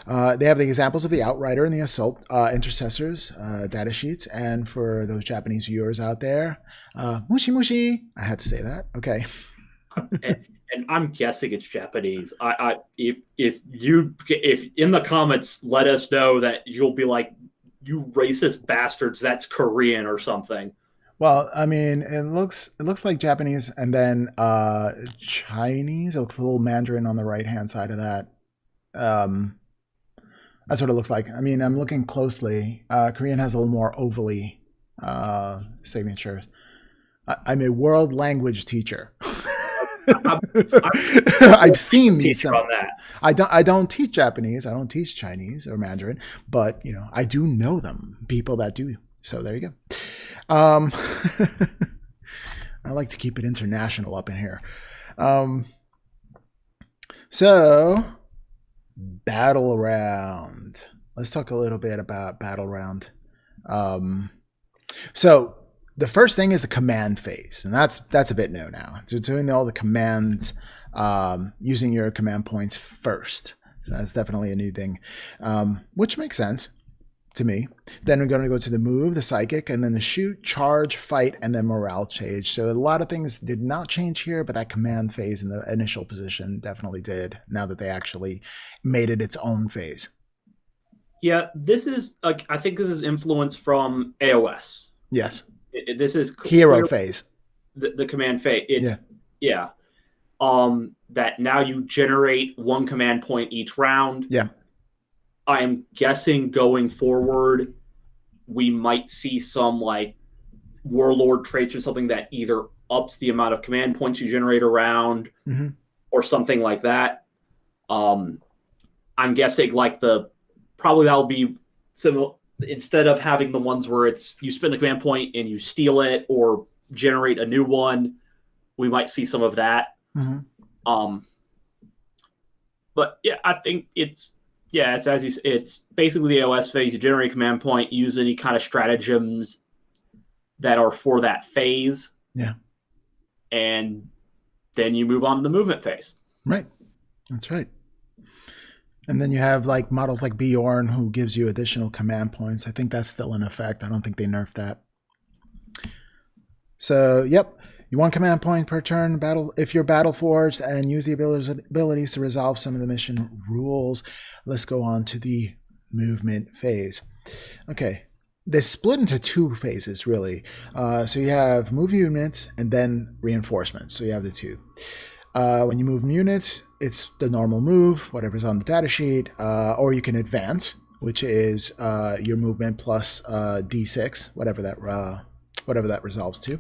know. They have the examples of the Outrider and the Assault Intercessors data sheets. And for those Japanese viewers out there, mushi mushi. I had to say that. Okay. and I'm guessing it's Japanese. If in the comments, let us know that you'll be like, you racist bastards, that's Korean or something. Well, I mean, it looks like Japanese, and then Chinese. It looks a little Mandarin on the right hand side of that. That's what it looks like. I mean, I'm looking closely. Korean has a little more ovally signatures. I'm a world language teacher. I've seen these symbols. I don't teach Japanese. I don't teach Chinese or Mandarin, but you know, I do know them. People that do. So there you go. I like to keep it international up in here. So, battle round. Let's talk a little bit about battle round. So, the first thing is the command phase, and that's a bit new now. So, doing all the commands, using your command points first. So that's definitely a new thing, which makes sense to me. Then we're going to go to the move, the psychic, and then the shoot, charge, fight, and then morale change. So a lot of things did not change here, but that command phase in the initial position definitely did, now that they actually made it its own phase. Yeah, this is, I think this is influence from AOS. Yes. This is hero phase. The command phase. Yeah. that now you generate one command point each round. Yeah. I am guessing going forward, we might see some like warlord traits or something that either ups the amount of command points you generate around or something like that. I'm guessing like probably that'll be similar. Instead of having the ones where it's you spend a command point and you steal it or generate a new one, we might see some of that. But yeah, I think it's as you say, it's basically the OS phase. You generate a command point, use any kind of stratagems that are for that phase. Yeah. And then you move on to the movement phase. Right. That's right. And then you have like models like Bjorn who gives you additional command points. I think that's still in effect. I don't think they nerfed that. So, yep. You want command point per turn if you're battle forged and use the abilities to resolve some of the mission rules. Let's go on to the movement phase. Okay. They split into two phases, really. So you have move units and then reinforcements. So you have the two. When you move units, it's the normal move, whatever's on the data sheet, or you can advance, which is your movement plus D6, whatever that resolves to.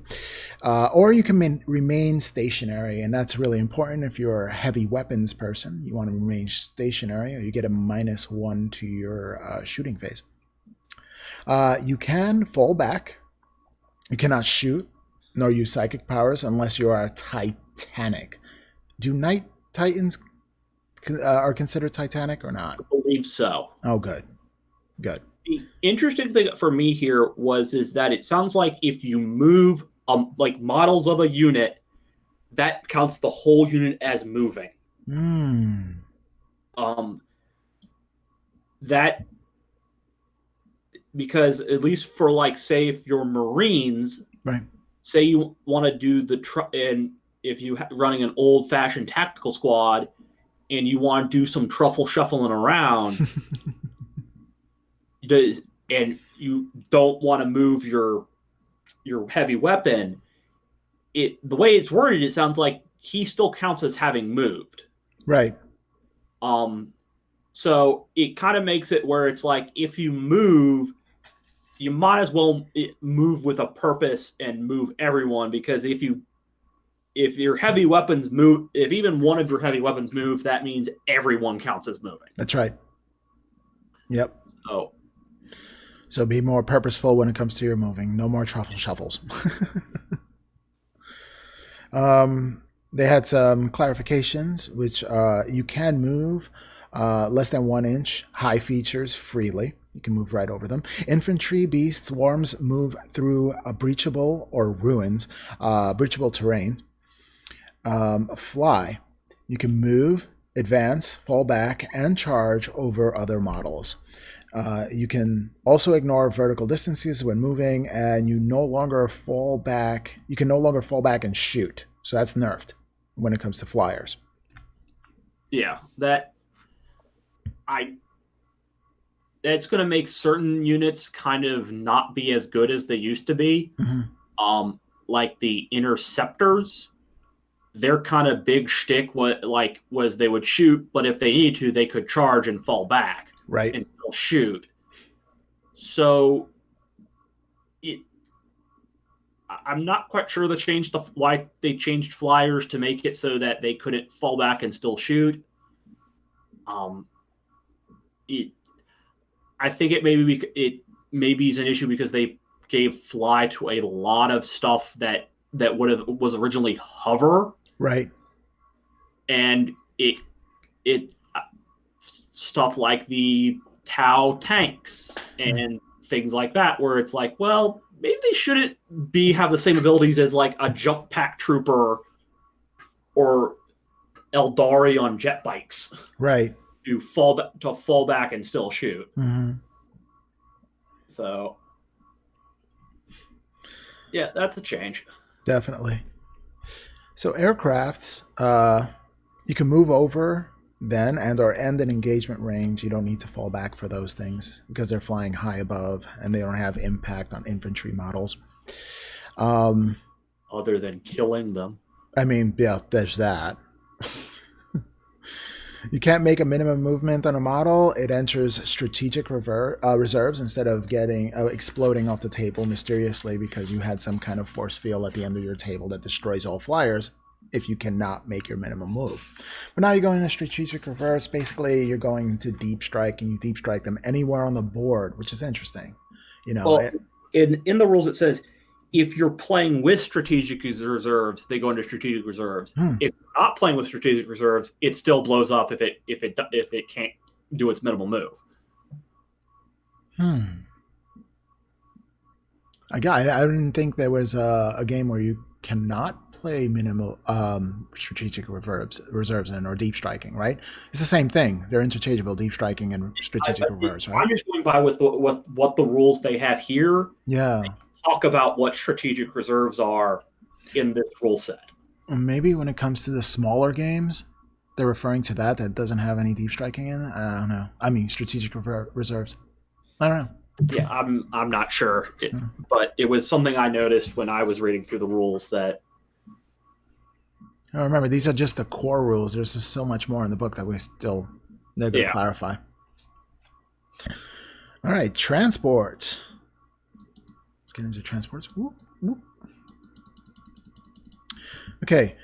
Or you can remain stationary, and that's really important if you're a heavy weapons person. You want to remain stationary, or you get a -1 to your shooting phase. You can fall back. You cannot shoot nor use psychic powers unless you are Titanic. Do Night Titans are considered Titanic or not? I believe so. Oh, good. Good. The interesting thing for me here is that it sounds like if you move like models of a unit, that counts the whole unit as moving. That because at least for like say if you're Marines, right? Say you want to do and if you're running an old-fashioned tactical squad and you want to do some truffle shuffling around, and you don't want to move your heavy weapon, the way it's worded, it sounds like he still counts as having moved. Right. So it kind of makes it where it's like if you move, you might as well move with a purpose and move everyone, because if your heavy weapons move, if even one of your heavy weapons move, that means everyone counts as moving. That's right. Yep. So be more purposeful when it comes to your moving. No more truffle shuffles. They had some clarifications, which you can move less than 1 inch high features freely. You can move right over them. Infantry, beasts, swarms move through a breachable or ruins, breachable terrain. Fly. You can move, advance, fall back, and charge over other models. You can also ignore vertical distances when moving, and you no longer fall back. You can no longer fall back and shoot. So that's nerfed when it comes to flyers. Yeah, that's going to make certain units kind of not be as good as they used to be. Like the interceptors, their kind of big shtick was they would shoot, but if they needed to, they could charge and fall back, right, and still shoot. So I'm not quite sure why they changed flyers to make it so that they couldn't fall back and still shoot. I think it maybe is an issue because they gave fly to a lot of stuff that was originally hover, right? And it stuff like the TAO tanks and things like that, where it's like, well, maybe they shouldn't have the same abilities as like a jump pack trooper or Eldari on jet bikes, right? To fall back and still shoot. So, yeah, that's a change. Definitely. So aircrafts, you can move over then or end an engagement range. You don't need to fall back for those things because they're flying high above and they don't have impact on infantry models. Other than killing them. I mean, yeah, there's that. You can't make a minimum movement on a model. It enters strategic reserves instead of getting exploding off the table mysteriously because you had some kind of force field at the end of your table that destroys all flyers if you cannot make your minimum move. But now you're going to strategic reverse. Basically, you're going to deep strike, and you deep strike them anywhere on the board, which is interesting. You know, well, in the rules it says if you're playing with strategic reserves, they go into strategic reserves. If you're not playing with strategic reserves, it still blows up if it can't do its minimal move. I didn't think there was a game where you cannot play minimal strategic reserves in or deep striking, right? It's the same thing. They're interchangeable, deep striking and strategic reserves, right? I'm just going by with what the rules they have here. Yeah. Talk about what strategic reserves are in this rule set. Maybe when it comes to the smaller games, they're referring to that doesn't have any deep striking in it. I don't know. I mean, strategic reserves. I don't know. Yeah, I'm not sure, but it was something I noticed when I was reading through the rules that. Remember, these are just the core rules. There's just so much more in the book that we still need to clarify. All right, transports. Let's get into transports. Whoop, whoop. Okay,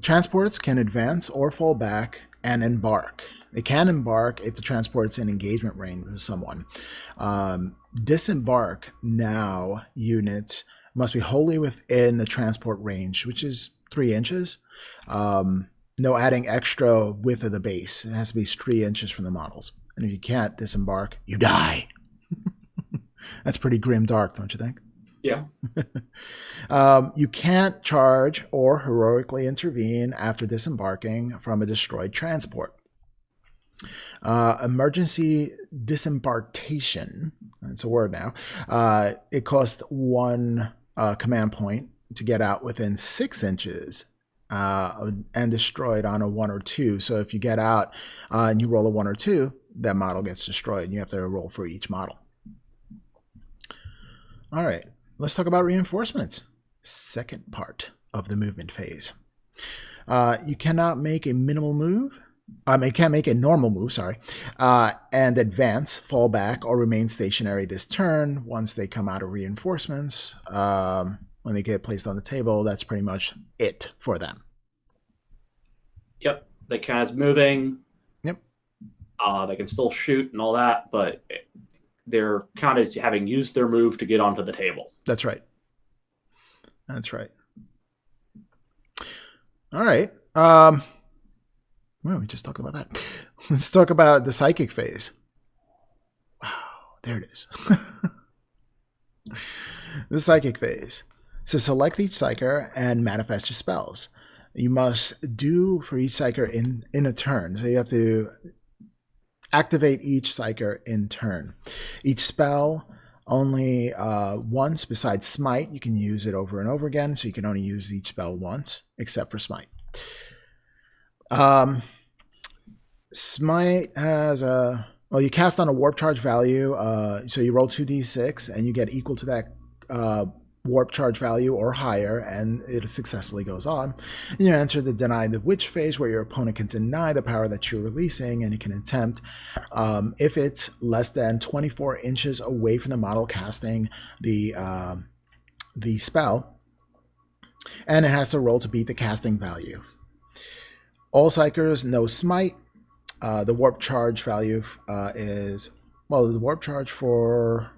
transports can advance or fall back and embark. They can embark if the transport's in engagement range with someone. Disembark now units must be wholly within the transport range, which is 3 inches. No adding extra width of the base. It has to be 3 inches from the models. And if you can't disembark, you die. That's pretty grim dark, don't you think? Yeah. You can't charge or heroically intervene after disembarking from a destroyed transport. Emergency disembarkation, that's a word now. It costs 1 command point to get out within 6 inches and destroyed on a 1 or 2. So if you get out and you roll a 1 or 2, that model gets destroyed, and you have to roll for each model. All right, let's talk about reinforcements. Second part of the movement phase. You cannot make a minimal move. It can't make a normal move, and advance, fall back, or remain stationary this turn once they come out of reinforcements. When they get placed on the table, that's pretty much it for them. Yep, they count as moving. Yep. They can still shoot and all that, but they're counted as having used their move to get onto the table. That's right. That's right. All right. Well, we just talked about that. Let's talk about the psychic phase. Wow, there it is. The psychic phase. So select each psyker and manifest your spells. You must do for each psyker in a turn. So you have to activate each psyker in turn. Each spell only once. Besides smite, you can use it over and over again. So you can only use each spell once, except for smite. Smite has you cast on a warp charge value, so you roll 2d6 and you get equal to that warp charge value or higher, and it successfully goes on. And you enter the deny the witch phase, where your opponent can deny the power that you're releasing, and it can attempt if it's less than 24 inches away from the model casting the spell, and it has to roll to beat the casting value. All psychers no smite. The warp charge value is, the warp charge for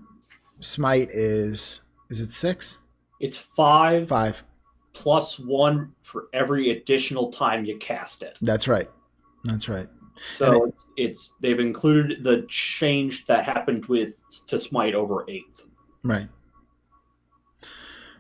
smite is it 6? It's 5. 5. Plus 1 for every additional time you cast it. That's right. That's right. So they've included the change that happened to smite over 8th. Right.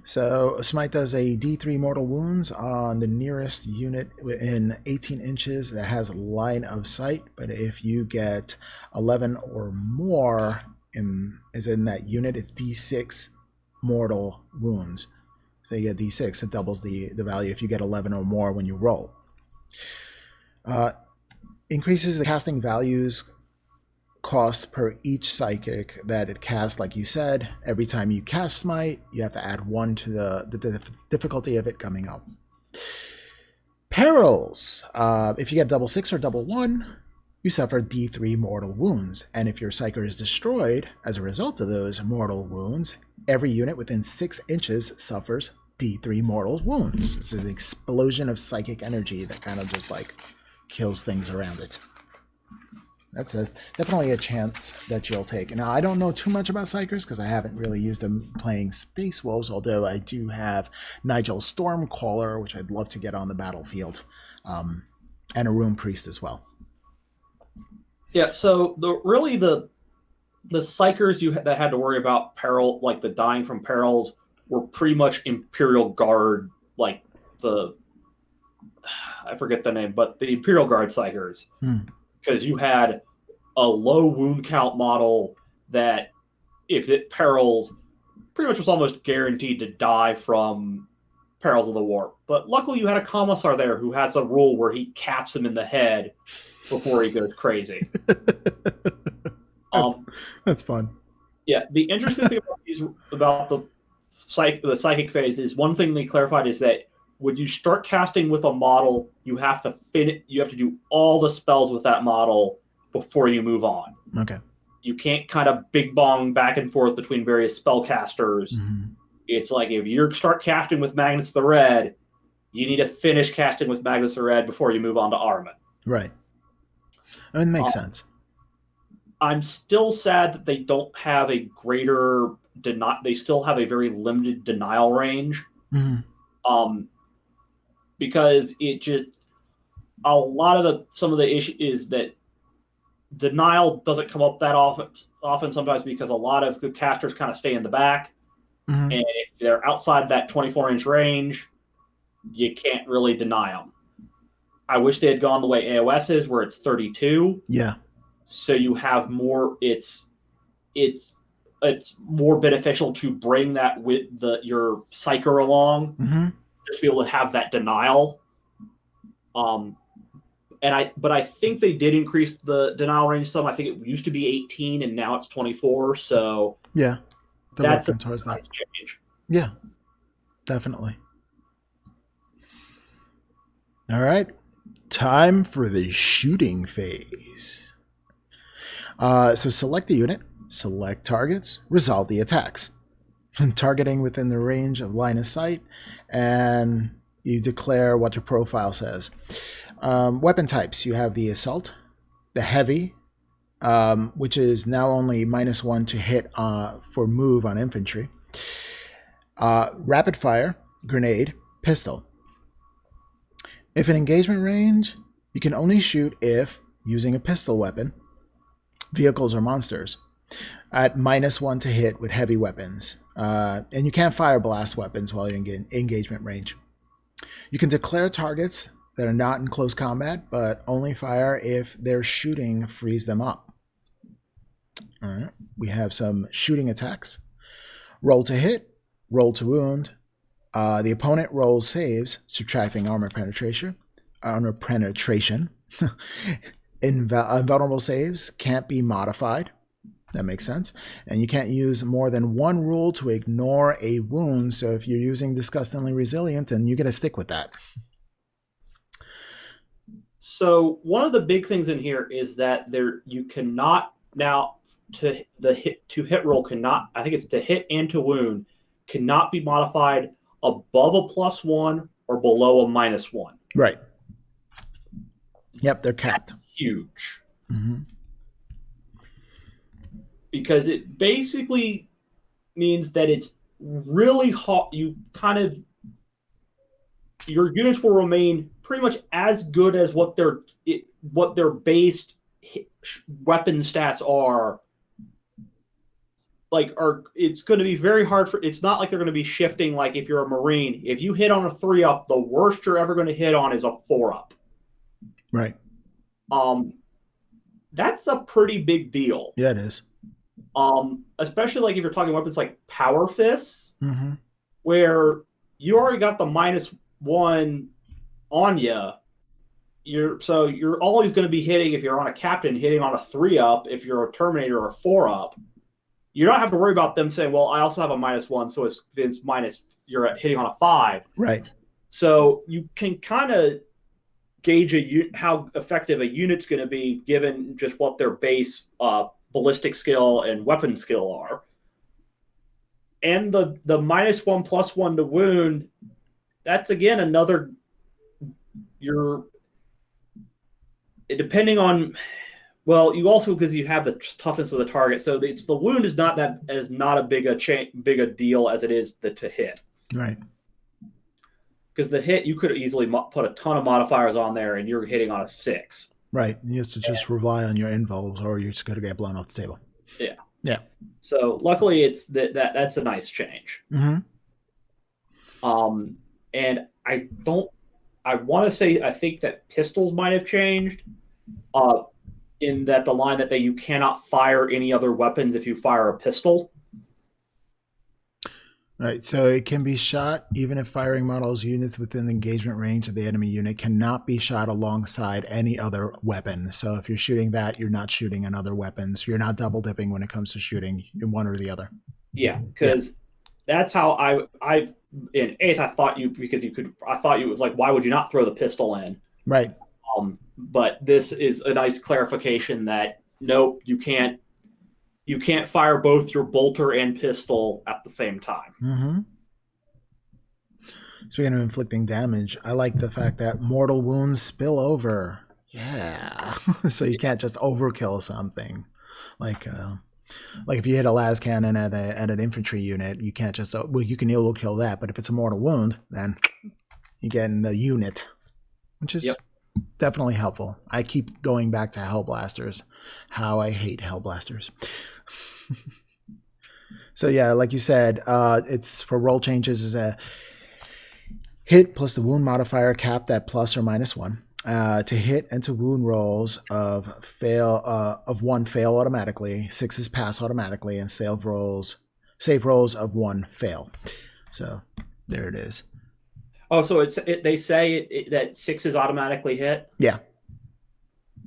So smite does a D3 mortal wounds on the nearest unit within 18 inches that has line of sight. But if you get 11 or more in that unit, it's D6 mortal wounds. So you get D6. It doubles the value if you get 11 or more when you roll. Increases the casting values cost per each psychic that it casts. Like you said, every time you cast smite, you have to add 1 to the difficulty of it coming up. Perils. If you get double 6 or double 1, you suffer D3 mortal wounds. And if your Psyker is destroyed as a result of those mortal wounds, every unit within 6 inches suffers D3 mortal wounds. It's an explosion of psychic energy that kind of just like kills things around it. That's definitely a chance that you'll take. Now, I don't know too much about Psykers because I haven't really used them playing Space Wolves, although I do have Nigel's Stormcaller, which I'd love to get on the battlefield, and a Rune Priest as well. Yeah, so the Psykers that had to worry about peril, like the dying from perils, were pretty much Imperial Guard, like I forget the name, but the Imperial Guard Psykers. Because you had a low wound count model that, if it perils, pretty much was almost guaranteed to die from perils of the war. But luckily you had a Commissar there who has a rule where he caps him in the head before he goes crazy. That's fun. Yeah, the interesting thing about the psychic phase is, one thing they clarified is that when you start casting with a model, you have to do all the spells with that model before you move on. Okay. You can't kind of big bong back and forth between various spellcasters. It's like, if you start casting with Magnus the Red, you need to finish casting with Magnus the Red before you move on to Armin. Right. I mean, it makes sense. I'm still sad that they don't have a greater they still have a very limited denial range. Because it just, a lot of some of the issue is that denial doesn't come up that often sometimes, because a lot of good casters kind of stay in the back. And if they're outside that 24-inch range, you can't really deny them. I wish they had gone the way AOS is, where it's 32. Yeah. So you have more, it's more beneficial to bring that with your Psyker along. Just be able to have that denial. But I think they did increase the denial range some. I think it used to be 18 and now it's 24. So yeah, that's towards that change. Yeah, definitely. All right, time for the shooting phase. So select the unit, select targets, resolve the attacks. Targeting within the range of line of sight, and you declare what your profile says. Weapon types, you have the assault, the heavy, which is now only -1 to hit for move on infantry, rapid fire, grenade, pistol. If in engagement range, you can only shoot if using a pistol weapon, vehicles or monsters, at -1 to hit with heavy weapons. And you can't fire blast weapons while you're in engagement range. You can declare targets that are not in close combat, but only fire if their shooting frees them up. All right. We have some shooting attacks. Roll to hit, roll to wound. The opponent rolls saves, subtracting armor penetration. Invulnerable saves can't be modified. That makes sense. And you can't use more than one rule to ignore a wound. So if you're using Disgustingly Resilient, then you get to stick with that. So one of the big things in here is that you cannot now to hit roll cannot, I think it's to hit and to wound, cannot be modified above a +1 or below a -1. Right. Yep, they're capped. That's huge. Because it basically means that it's really hot. Your units will remain pretty much as good as what their base weapon stats are. It's going to be very hard it's not like they're going to be shifting. Like if you're a Marine, if you hit on a 3-up, the worst you're ever going to hit on is a 4-up. Right. That's a pretty big deal. Yeah, it is. Especially like if you're talking weapons like Power Fists, where you already got the -1 on you. You're always going to be hitting, if you're on a captain, hitting on a 3-up. If you're a Terminator or a 4-up, you don't have to worry about them saying, well, I also have a -1, so it's minus, you're hitting on a 5. Right. So you can kind of gauge how effective a unit's going to be given just what their base ballistic skill and weapon skill are. And the -1/+1 to wound, that's again another, depending on, well, you also, because you have the toughness of the target, so it's the wound is not a big a deal as it is to hit. Right. Because the hit, you could easily put a ton of modifiers on there, and you're hitting on a 6. Right. You have to just rely on your invulns, or you're just going to get blown off the table. Yeah. Yeah. So luckily, it's that's a nice change. Mm-hmm. And I want to say I think that pistols might have changed. In that the line that you cannot fire any other weapons if you fire a pistol. Right, so it can be shot even if firing models units within the engagement range of the enemy unit cannot be shot alongside any other weapon. So if you're shooting that, you're not shooting another weapon. So you're not double dipping when it comes to shooting one or the other. Yeah, because that's how I in 8th I thought it was like, why would you not throw the pistol in? Right. But this is a nice clarification that nope, you can't fire both your bolter and pistol at the same time. Mm-hmm. Speaking of inflicting damage, I like the fact that mortal wounds spill over. Yeah. So you can't just overkill something. Like if you hit a las cannon at an infantry unit, you can't just, you can overkill that, but if it's a mortal wound, then you get in the unit, which is definitely helpful. I keep going back to Hellblasters. How I hate Hellblasters. So yeah, like you said, it's for roll changes is a hit plus the wound modifier capped at plus or -1. To hit and to wound rolls of 1 fail automatically, 6s pass automatically, and save rolls of 1 fail. So there it is. Oh, so they say that 6s automatically hit? Yeah.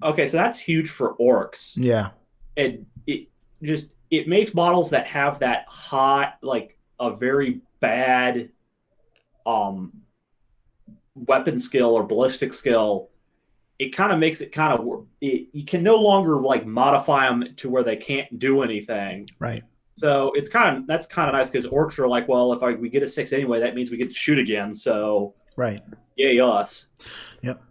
Okay, so that's huge for orcs. Yeah. And it makes models that have that hot, like a very bad weapon skill or ballistic skill. It kind of makes it you can no longer like modify them to where they can't do anything. Right. So that's kind of nice because orcs are like, well, if we get a 6 anyway, that means we get to shoot again. So right. Yay us. Yep.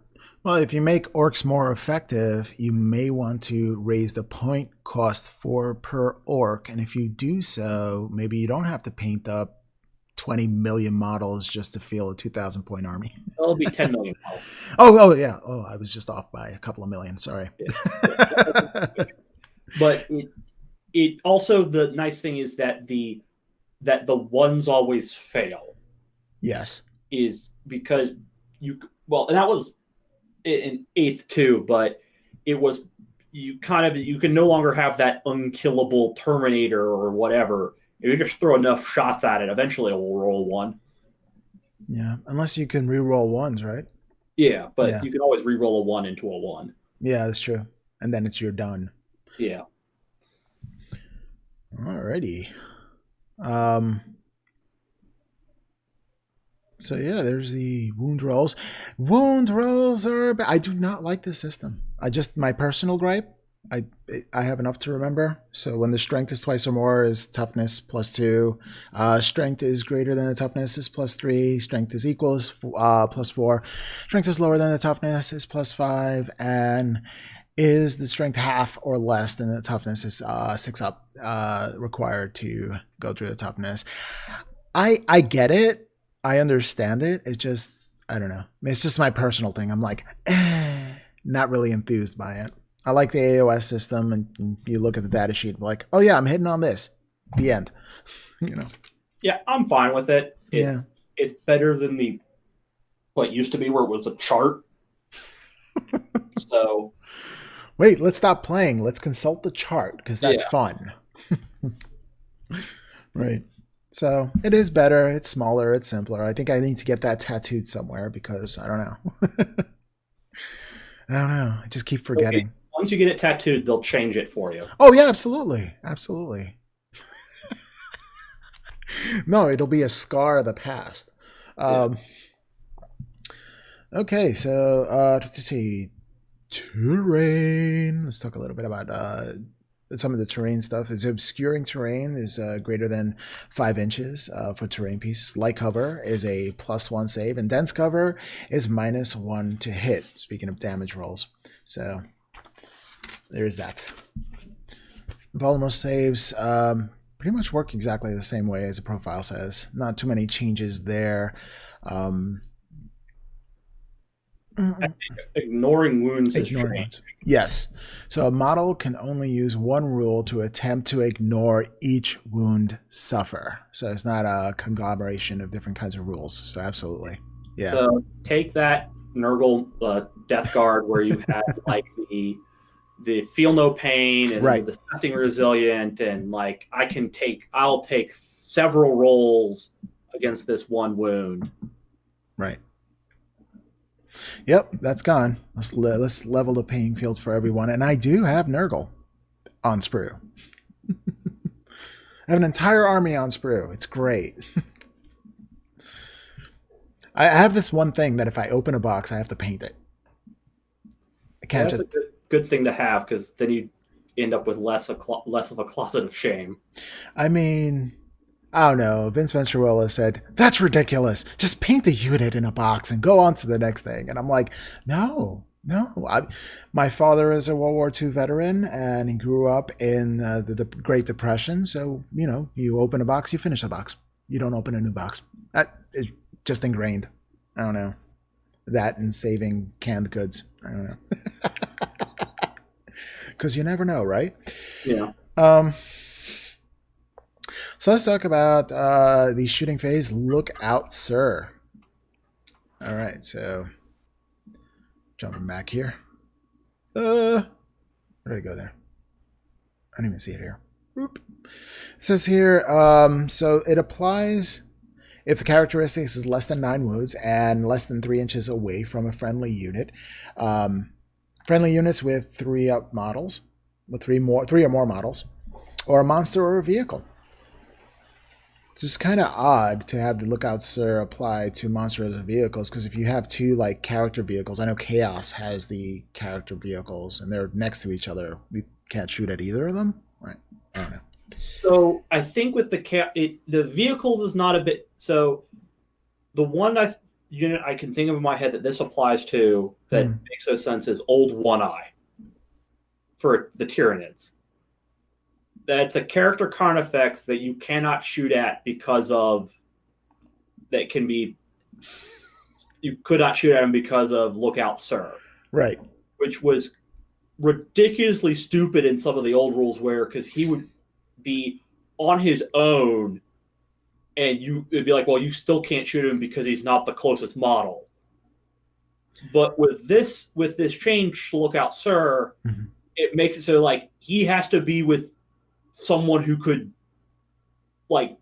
Well, if you make orcs more effective, you may want to raise the point cost per orc. And if you do so, maybe you don't have to paint up 20 million models just to fill a 2,000 point army. It'll be 10 million models. Oh, yeah. Oh, I was just off by a couple of million. Sorry. Yeah. But it also, the nice thing is that the ones always fail. Yes. Is because and that was in 8th too, but it was you can no longer have that unkillable Terminator or whatever. If you just throw enough shots at it, eventually it will roll 1. Yeah, unless you can re-roll 1s, right? Yeah, but you can always re-roll a 1 into a 1. Yeah, that's true. And then you're done. Yeah. Alrighty. So yeah, there's the wound rolls. Wound rolls are I do not like this system. My personal gripe, I have enough to remember. So when the strength is twice or more is toughness +2. Strength is greater than the toughness is +3. Strength is equal is +4. Strength is lower than the toughness is +5. And is the strength half or less than the toughness is 6 up required to go through the toughness. I get it. I understand it. It just, I don't know. It's just my personal thing. I'm like, not really enthused by it. I like the AOS system, and you look at the data sheet, like, oh yeah, I'm hitting on this. The end. Yeah, I'm fine with it. It's better than what used to be where it was a chart. So, wait, let's stop playing. Let's consult the chart because that's fun. Right. So it is better. It's smaller. It's simpler. I think I need to get that tattooed somewhere because I don't know. I just keep forgetting. Okay. Once you get it tattooed, they'll change it for you. Oh yeah, absolutely. Absolutely. No, it'll be a scar of the past. Okay, so let's see. Terrain. Let's talk a little bit about some of the terrain stuff. Is obscuring terrain is greater than 5 inches for terrain pieces. Light cover is a +1 save, and dense cover is -1 to hit. Speaking of damage rolls, so there is that. Vulnerable saves pretty much work exactly the same way as the profile says. Not too many changes there. Ignoring wounds is Wounds. Yes. So a model can only use one rule to attempt to ignore each wound suffer. So it's not a conglomeration of different kinds of rules. So absolutely. Yeah. So take that Nurgle Death Guard where you had like the feel no pain and right. the disgusting resilient, and like I'll take several rolls against this one wound. Right. Yep, that's gone. Let's level the playing field for everyone. And I do have Nurgle on sprue. I have an entire army on sprue. It's great. I have this one thing that if I open a box, I have to paint it. I can't That's a good thing to have, because then you end up with less of a closet of shame. I mean, I don't know. Vince Venturella said, "That's ridiculous. Just paint the unit in a box and go on to the next thing." And I'm like, no. My father is a World War II veteran, and he grew up in the Great Depression. So, you open a box, you finish the box. You don't open a new box. That is just ingrained. I don't know. That and saving canned goods. I don't know. Because you never know, right? Yeah. So let's talk about the shooting phase. Look out, sir. All right, so jumping back here. Where did I go there? I don't even see it here. Whoop. It says here, so it applies if the characteristics is less than 9 wounds and less than 3 inches away from a friendly unit. Friendly units with 3 models, with 3 or more models, or a monster or a vehicle. It's just kind of odd to have the Lookout Sir apply to monsters and vehicles, because if you have 2 like character vehicles, I know Chaos has the character vehicles and they're next to each other. We can't shoot at either of them. Right? I don't know. So I think with the vehicles is not a bit. So the one unit I can think of in my head that this applies to that makes no sense is Old One Eye for the Tyranids. That's a character carnifex that you cannot shoot at because of that can be. You could not shoot at him because of Lookout Sir. Right. Which was ridiculously stupid in some of the old rules, because he would be on his own and it'd be like, well, you still can't shoot him because he's not the closest model. But with this change to Lookout Sir, it makes it so like he has to be with someone who could like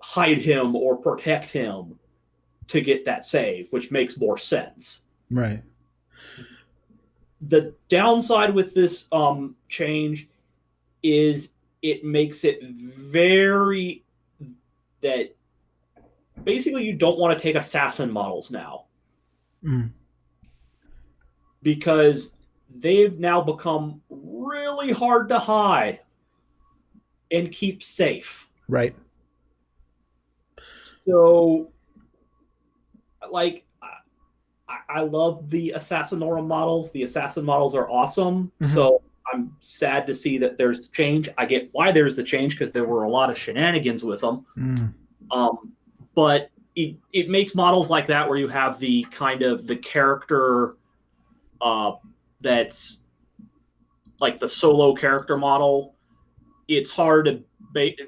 hide him or protect him to get that save, which makes more sense. Right. The downside with this change is it makes it very that basically you don't want to take assassin models now. Because they've now become really hard to hide and keep safe. Right. So, like, I love the Assassinora models. The assassin models are awesome. So I'm sad to see that there's change. I get why there's the change, because there were a lot of shenanigans with them. But it makes models like that where you have the kind of the character that's like the solo character model. It's hard to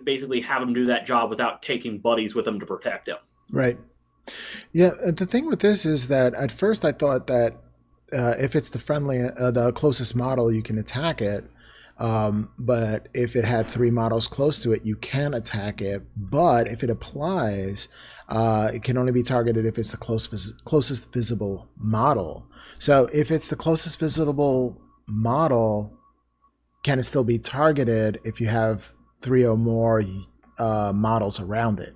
basically have him do that job without taking buddies with him to protect him. Right. Yeah, the thing with this is that at first I thought that if it's the closest model, you can attack it. But if it had 3 models close to it, you can attack it. But if it applies, it can only be targeted if it's the closest visible model. So if it's the closest visible model, can it still be targeted if you have 3 or more models around it?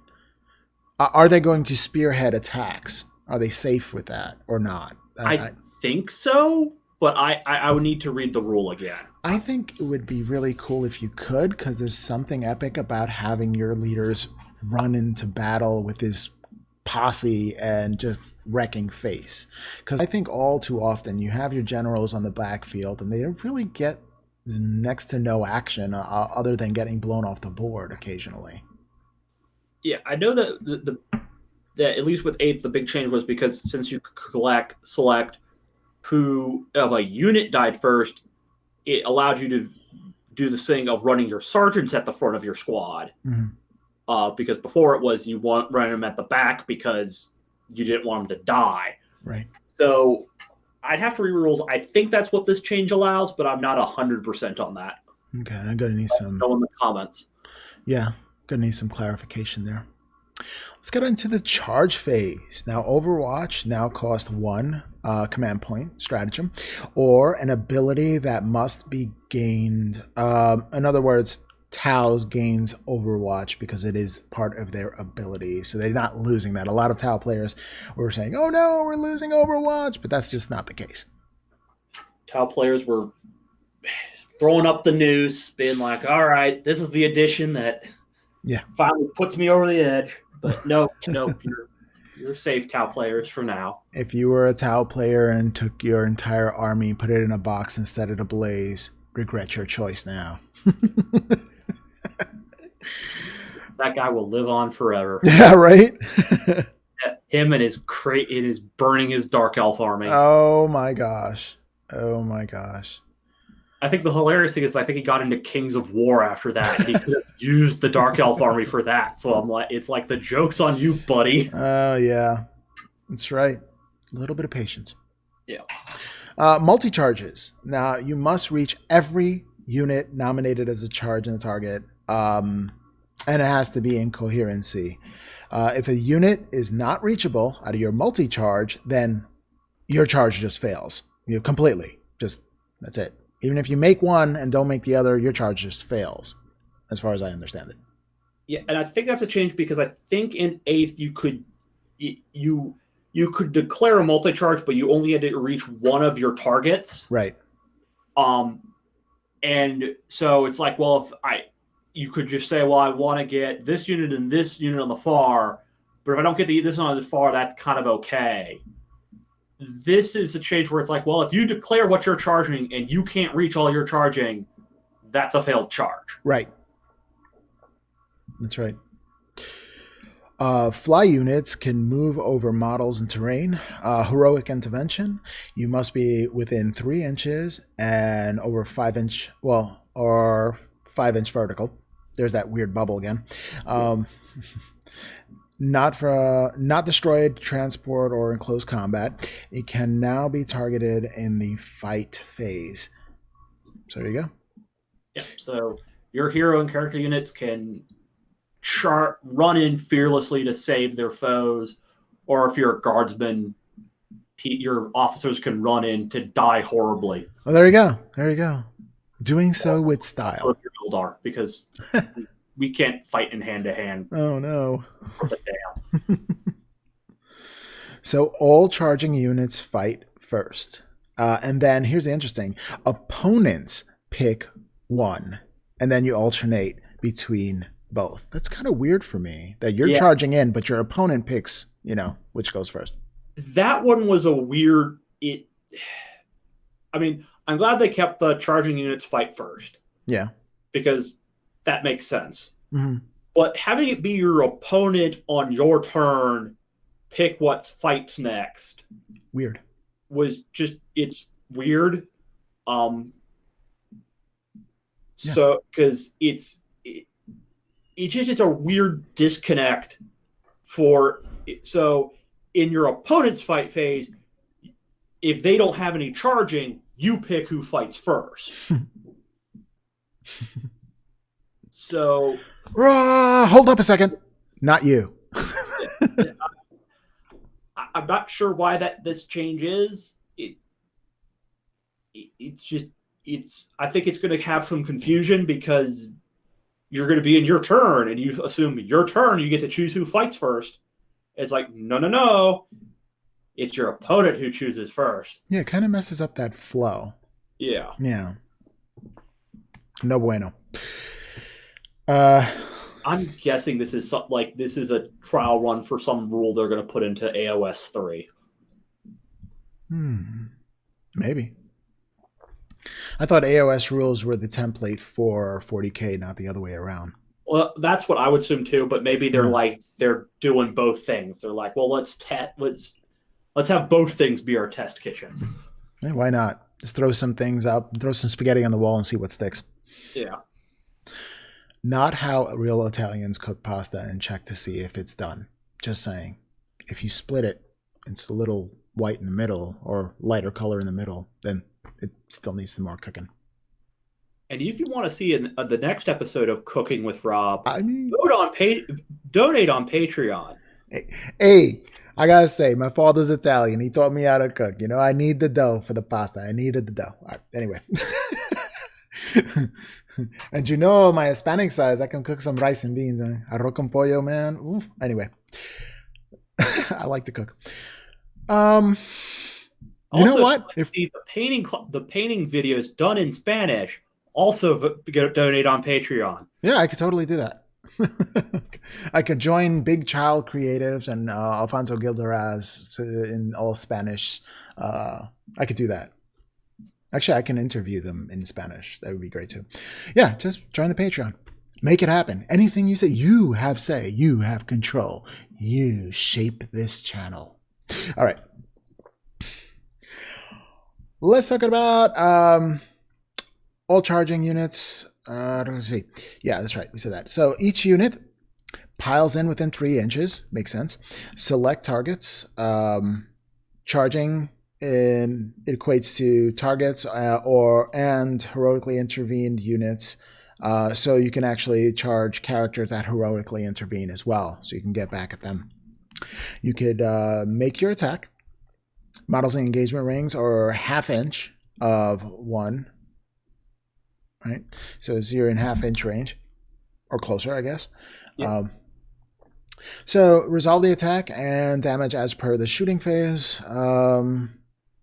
Are they going to spearhead attacks? Are they safe with that or not? I think so, but I would need to read the rule again. I think it would be really cool if you could, because there's something epic about having your leaders run into battle with this posse and just wrecking face. Because I think all too often you have your generals on the backfield and they don't really get next to no action other than getting blown off the board occasionally. Yeah, I know that that at least with 8th, the big change was because since you select who of a unit died first, it allowed you to do this thing of running your sergeants at the front of your squad. Mm-hmm. Because before it was you run them at the back because you didn't want them to die. Right. So I'd have to read rules. I think that's what this change allows, but I'm not 100% on that. Okay, I'm gonna need some. Know in the comments. Yeah, gonna need some clarification there. Let's get into the charge phase. Now, Overwatch now costs 1 command point, stratagem, or an ability that must be gained. In other words, TAOs gains Overwatch because it is part of their ability. So they're not losing that. A lot of TAO players were saying, oh no, we're losing Overwatch, but that's just not the case. TAO players were throwing up the noose, being like, all right, this is the addition that finally puts me over the edge. But no, you're safe, TAO players, for now. If you were a TAO player and took your entire army, put it in a box and set it ablaze, regret your choice now. That guy will live on forever. Yeah, right? Him and his crate, it is burning his Dark Elf army. Oh my gosh. Oh my gosh. I think the hilarious thing is I think he got into Kings of War after that. He could have used the Dark Elf army for that. So I'm like, it's like the joke's on you, buddy. Oh, yeah. That's right. A little bit of patience. Yeah. Multi-charges. Now, you must reach every unit nominated as a charge in the target, and it has to be in coherency. If a unit is not reachable out of your multi-charge, then your charge just fails. Completely. That's it. Even if you make one and don't make the other, your charge just fails, as far as I understand it. Yeah, and I think that's a change because I think in 8th you could declare a multi-charge, but you only had to reach one of your targets. Right. And so it's like, well, you could just say, well, I want to get this unit and this unit on the far, but if I don't get this one on the far, that's kind of okay. This is a change where it's like, well, if you declare what you're charging and you can't reach all you're charging, that's a failed charge. Right. That's right. Fly units can move over models and terrain. Heroic intervention. You must be within 3 inches and over 5 inch, or 5 inch vertical. There's that weird bubble again. Not destroyed, transport, or in close combat. It can now be targeted in the fight phase. So there you go. Yeah. So your hero and character units can run in fearlessly to save their foes, or if you're a guardsman, your officers can run in to die horribly. Oh, there you go. There you go. Doing so with style. Because we can't fight in hand-to-hand. Oh, no. So all charging units fight first. And then here's the interesting. Opponents pick one. And then you alternate between both. That's kind of weird for me. That you're charging in, but your opponent picks, which goes first. That one was a weird... I'm glad they kept the charging units fight first. Yeah. Because that makes sense. Mm-hmm. But having it be your opponent on your turn pick what fights next. Weird. It's weird. So, because it's a weird disconnect so in your opponent's fight phase, if they don't have any charging, you pick who fights first. So hold up a second. Not you. I'm not sure why this change is. I think it's going to have some confusion because you're going to be in your turn and you assume your turn, you get to choose who fights first. It's like, no. It's your opponent who chooses first. Yeah, it kind of messes up that flow. Yeah. Yeah. No bueno. I'm guessing this is this is a trial run for some rule they're going to put into AOS 3. Maybe. I thought AOS rules were the template for 40K, not the other way around. Well, that's what I would assume too, but maybe they're doing both things. They're like, well, let's have both things be our test kitchens. Hey, why not? Just throw some things up, throw some spaghetti on the wall and see what sticks. Yeah. Not how real Italians cook pasta and check to see if it's done. Just saying. If you split it, it's a little white in the middle or lighter color in the middle, then it still needs some more cooking. And if you want to see the next episode of Cooking with Rob, donate on Patreon. Hey, I gotta say, my father's Italian. He taught me how to cook. You know, I need the dough for the pasta. I needed the dough. All right, anyway. And you know, my Hispanic size, I can cook some rice and beans. Arroz con pollo, man. Oof. Anyway, I like to cook. You know what? If the painting videos done in Spanish, also donate on Patreon. Yeah, I could totally do that. I could join Big Child Creatives and Alfonso Gilderaz in all Spanish. I could do that. Actually, I can interview them in Spanish. That would be great too. Yeah, just join the Patreon. Make it happen. Anything you say, you have say. You have control. You shape this channel. All right. Let's talk about all charging units. Let's see. Yeah, that's right. We said that. So each unit piles in within 3 inches. Makes sense. Select targets. Charging it equates to targets and heroically intervened units. So you can actually charge characters that heroically intervene as well. So you can get back at them. You could make your attack. Models and engagement rings are 1/2 inch of 1. Right? So you're in 1/2 inch range. Or closer, I guess. Yeah. So resolve the attack and damage as per the shooting phase.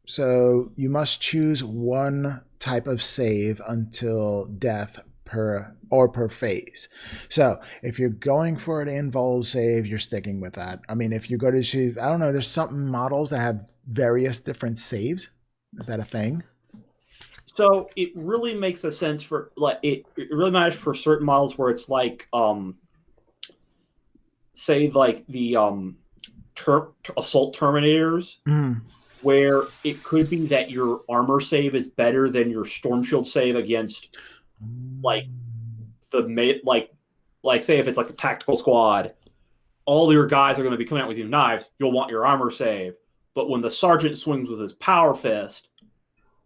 So you must choose one type of save until death per phase. So if you're going for an involved save, you're sticking with that. I mean, if you go to choose, I don't know, there's some models that have various different saves. Is that a thing? So it really makes a sense for it really matters for certain models where it's like say like the assault terminators. Where it could be that your armor save is better than your storm shield save against like say if it's like a tactical squad, all your guys are going to be coming out with you knives, you'll want your armor save. But when the sergeant swings with his power fist,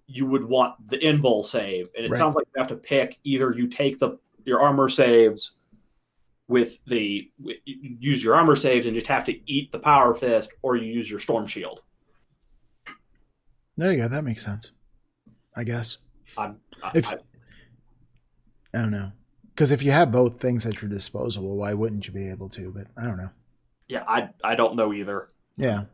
you would want the invul save. And it sounds like you have to pick either you take your armor saves use your armor saves and just have to eat the power fist, or you use your storm shield. There you go. That makes sense. I guess. I don't know. Because if you have both things at your disposal, why wouldn't you be able to? But I don't know. Yeah, I don't know either. Yeah.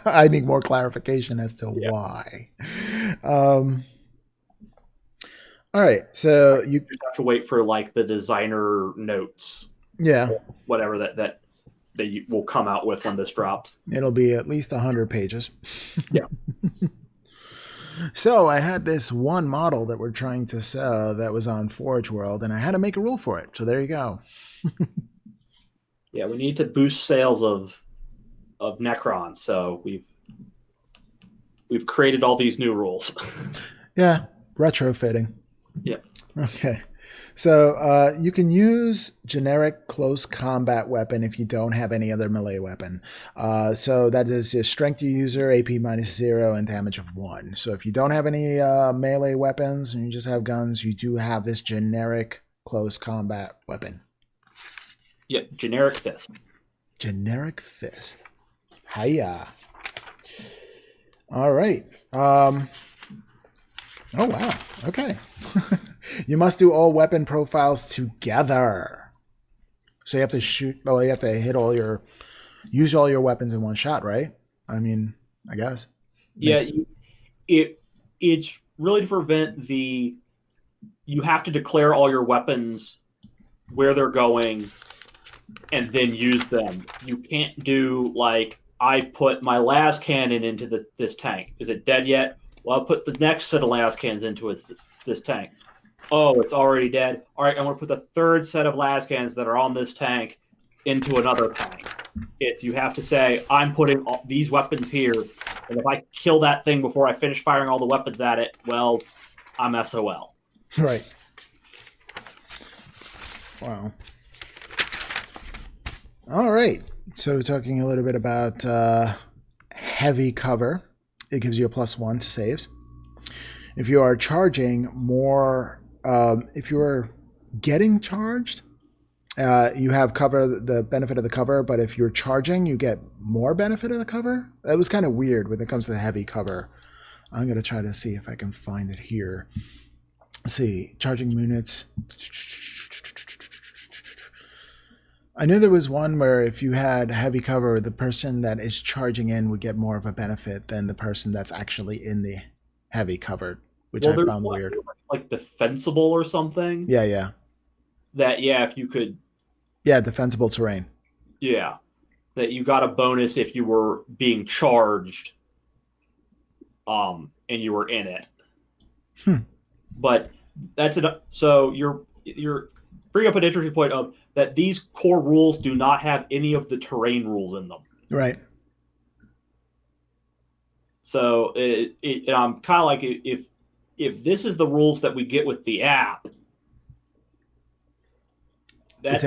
I need more clarification as to why. All right. So you just have to wait for like the designer notes. Yeah. Whatever that they will come out with when this drops. It'll be at least 100 pages. Yeah. So I had this one model that we're trying to sell that was on Forge World, and I had to make a rule for it. So there you go. Yeah, we need to boost sales of Necron. So we've created all these new rules. Yeah, retrofitting. Yeah. Okay. So you can use generic close combat weapon if you don't have any other melee weapon. So that is your strength you user, AP -0, and damage of 1. So if you don't have any melee weapons and you just have guns, you do have this generic close combat weapon. Yeah, generic fist. Generic fist. Hiya. All right. Oh, wow. Okay. You must do all weapon profiles together. So you have to shoot. Oh, you have to use all your weapons in one shot, right? I mean, I guess. Yeah, it's really to prevent the. You have to declare all your weapons where they're going, and then use them. You can't do like I put my las cannon into this tank. Is it dead yet? Well, I'll put the next set of las cannons into this tank. Oh, it's already dead. All right, I'm going to put the third set of las cannons that are on this tank into another tank. You have to say, I'm putting these weapons here, and if I kill that thing before I finish firing all the weapons at it, well, I'm SOL. Right. Wow. All right. So talking a little bit about heavy cover. It gives you a +1 to saves. If you are charging more, if you are getting charged, you have cover, the benefit of the cover, but if you're charging, you get more benefit of the cover. That was kind of weird when it comes to the heavy cover. I'm going to try to see if I can find it here. Let's see, charging units. I knew there was one where if you had heavy cover, the person that is charging in would get more of a benefit than the person that's actually in the heavy cover, which I found weird. Like defensible or something? Yeah. If you could... Yeah, defensible terrain. Yeah, that you got a bonus if you were being charged and you were in it. But that's it. So you're bring up an interesting point of that these core rules do not have any of the terrain rules in them. Right. So I'm kind of like, if this is the rules that we get with the app, that's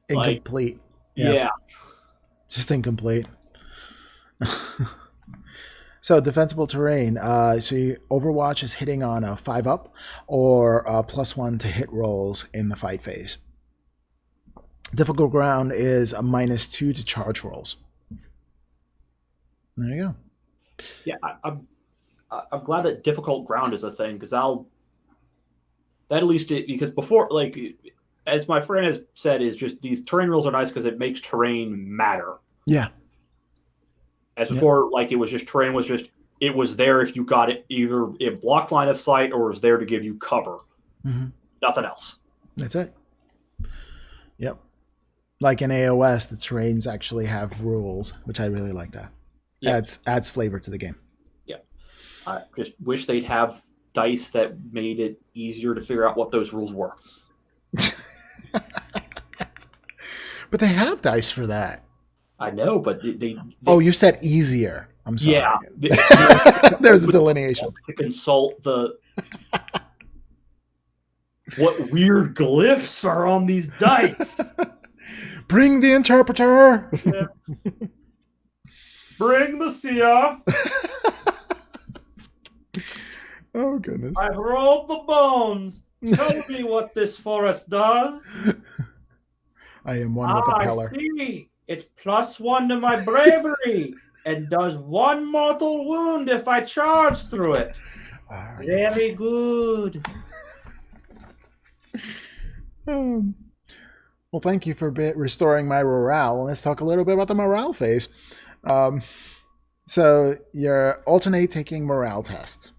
incomplete. Like, yeah. Just incomplete. So defensible terrain. So Overwatch is hitting on a 5-up or a +1 to hit rolls in the fight phase. Difficult ground is a -2 to charge rolls. There you go. Yeah, I'm glad that difficult ground is a thing, because because before, like, as my friend has said, is just these terrain rules are nice because it makes terrain matter. Yeah. As before, like, it was just terrain was just, it was there if you got it, either it blocked line of sight or it was there to give you cover. Mm-hmm. Nothing else. That's it. Yep. Like in AOS, the terrains actually have rules, which I really like that. Yep. Adds flavor to the game. Yeah. I just wish they'd have dice that made it easier to figure out what those rules were. But they have dice for that. I know, but they Oh, you said easier. I'm sorry. Yeah. There's a delineation. To consult what weird glyphs are on these dice. Bring the interpreter. Yeah. Bring the seer. Oh, goodness. I've rolled the bones. Tell me what this forest does. I am one with a peller. I see. It's +1 to my bravery and does 1 mortal wound if I charge through it. Very good. Well, thank you for restoring my morale. Let's talk a little bit about the morale phase. So you're alternate taking morale tests.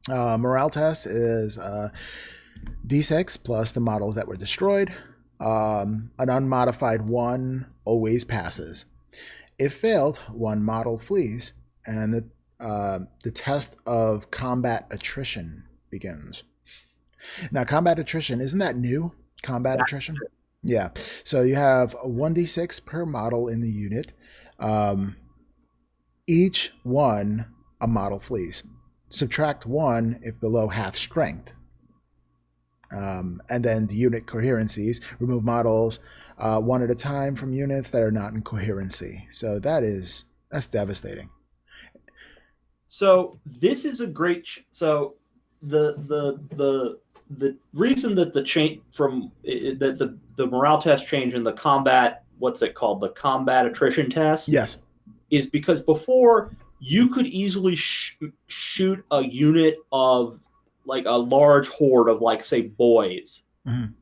Morale test is D6 plus the models that were destroyed. An unmodified 1 always passes. If failed, 1 model flees, and the test of combat attrition begins. Now, combat attrition, isn't that new? Combat attrition? Yeah. So you have a 1d6 per model in the unit. Each one, a model flees. Subtract 1 if below half strength. And then the unit coherencies, remove models 1 at a time from units that are not in coherency. So that's devastating. So this is a great. So the reason that the change from the morale test change in the combat, what's it called, the combat attrition test? Yes, is because before you could easily shoot a unit of like a large horde of, like, say, boys, mm-hmm.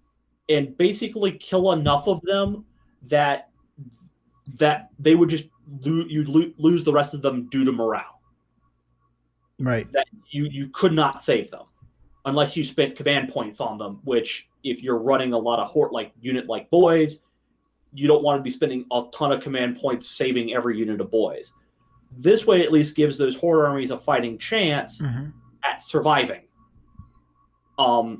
and basically kill enough of them that they would just lose the rest of them due to morale. Right. That you could not save them unless you spent command points on them, which if you're running a lot of unit like boys, you don't want to be spending a ton of command points saving every unit of boys. This way at least gives those horde armies a fighting chance at surviving. And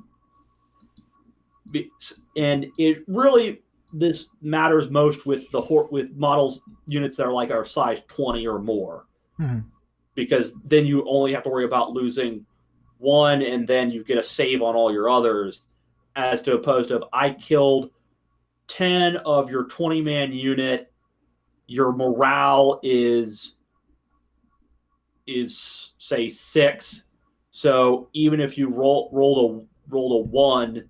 it really, this matters most with with models units that are like our size 20 or more, because then you only have to worry about losing one, and then you get a save on all your others, as to opposed to, if I killed 10 of your 20-man unit, your morale is say 6. So even if you rolled a 1,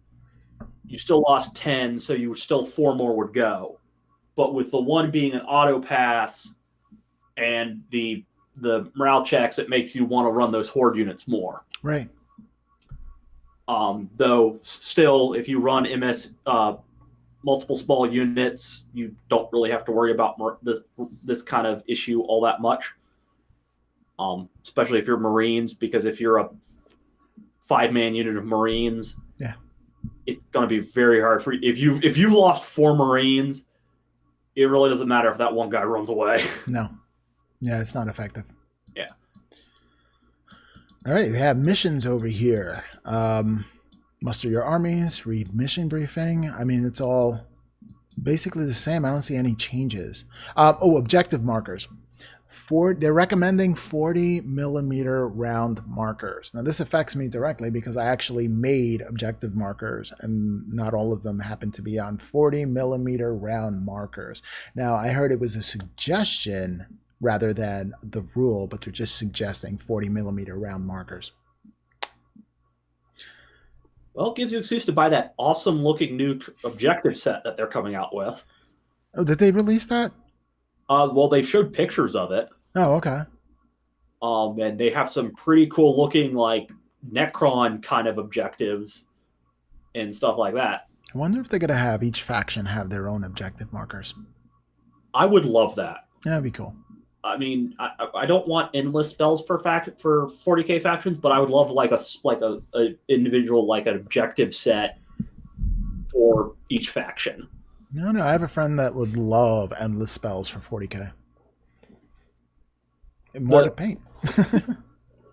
you still lost 10, so you still 4 more would go. But with the 1 being an auto pass and the morale checks, it makes you want to run those horde units more. Right. Though still, if you run multiple small units, you don't really have to worry about this kind of issue all that much. Especially if you're Marines, because if you're a 5-man unit of Marines, it's going to be very hard for you. If you've lost 4 Marines, it really doesn't matter if that one guy runs away. No. Yeah, it's not effective. Yeah. All right, we have missions over here. Muster your armies, read mission briefing. I mean, it's all basically the same. I don't see any changes. Objective markers. They're recommending 40 millimeter round markers. Now, this affects me directly because I actually made objective markers, and not all of them happen to be on 40 millimeter round markers. Now, I heard it was a suggestion rather than the rule, but they're just suggesting 40 millimeter round markers. Well, it gives you an excuse to buy that awesome looking new objective set that they're coming out with. Oh, did they release that? Well, they showed pictures of it. Oh, okay. And they have some pretty cool looking, like, Necron kind of objectives and stuff like that. I wonder if they're going to have each faction have their own objective markers. I would love that. Yeah, that'd be cool. I mean, I don't want endless spells for 40k factions, but I would love like a individual, like an objective set for each faction. No, I have a friend that would love endless spells for 40k. More to paint.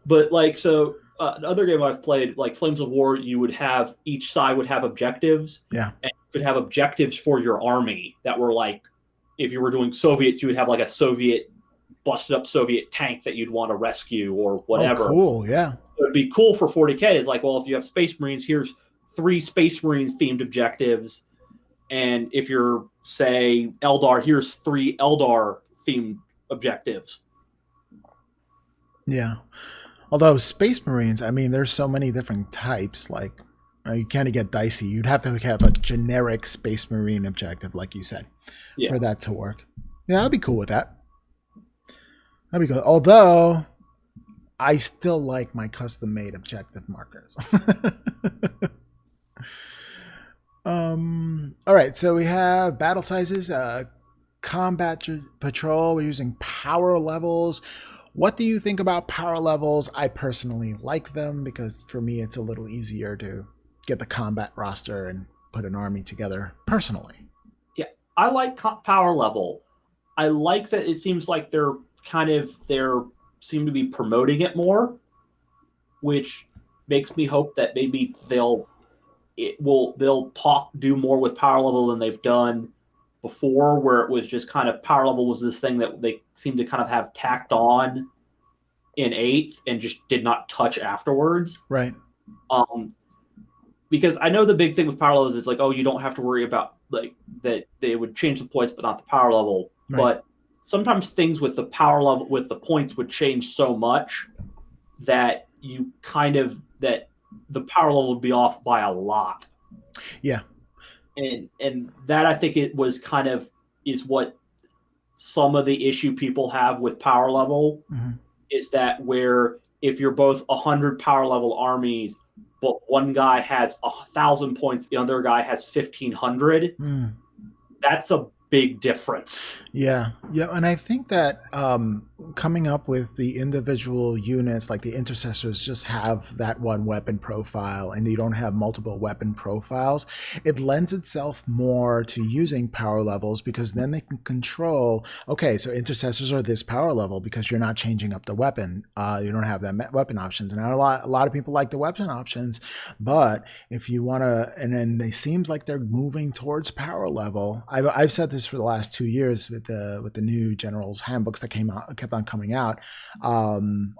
But like, so another game I've played, like Flames of War, you would have, each side would have objectives. Yeah. And you could have objectives for your army that were like, if you were doing Soviets, you would have like a busted up Soviet tank that you'd want to rescue or whatever. Oh, cool, yeah. It would be cool for 40k. It's like, well, if you have Space Marines, here's 3 Space Marines themed objectives. And if you're, say, Eldar, here's 3 Eldar themed objectives. Yeah. Although Space Marines, I mean, there's so many different types. Like, you can't get dicey. You'd have to have a generic Space Marine objective, like you said, for that to work. Yeah, I'd be cool with that. That'd be cool. Although, I still like my custom-made objective markers. All right, so we have battle sizes, combat patrol. We're using power levels. What do you think about power levels? I personally like them because for me it's a little easier to get the combat roster and put an army together personally. Yeah, I like power level. I like that it seems like they're seem to be promoting it more, which makes me hope that maybe they'll do more with power level than they've done before, where it was just kind of power level was this thing that they seemed to kind of have tacked on in 8th and just did not touch afterwards. Right. Because I know the big thing with power levels is like, oh, you don't have to worry about like that they would change the points but not the power level. Right. But sometimes things with the power level with the points would change so much that that the power level would be off by a lot. Yeah. And that I think it was is what some of the issue people have with power level is that where if you're both 100 power level armies but one guy has 1,000 points, the other guy has 1,500. That's a big difference. Yeah, and I think that coming up with the individual units, like the intercessors, just have that one weapon profile, and you don't have multiple weapon profiles. It lends itself more to using power levels because then they can control. Okay, so intercessors are this power level because you're not changing up the weapon. You don't have that weapon options, and a lot of people like the weapon options, but if you want to, and then it seems like they're moving towards power level. I've said this for the last 2 years with the new generals handbooks that kept on coming out,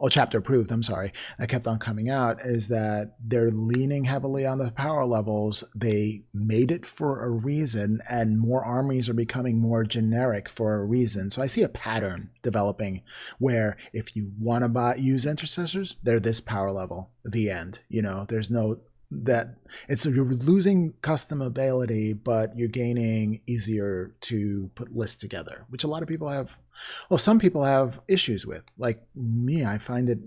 chapter approved, I'm sorry, that kept on coming out, is that they're leaning heavily on the power levels. They made it for a reason, and more armies are becoming more generic for a reason. So I see a pattern developing where if you want to use intercessors, they're this power level, the end. There's no that it's you're losing custom ability, but you're gaining easier to put lists together, which a lot of people have. Well, some people have issues with. Like me, I find it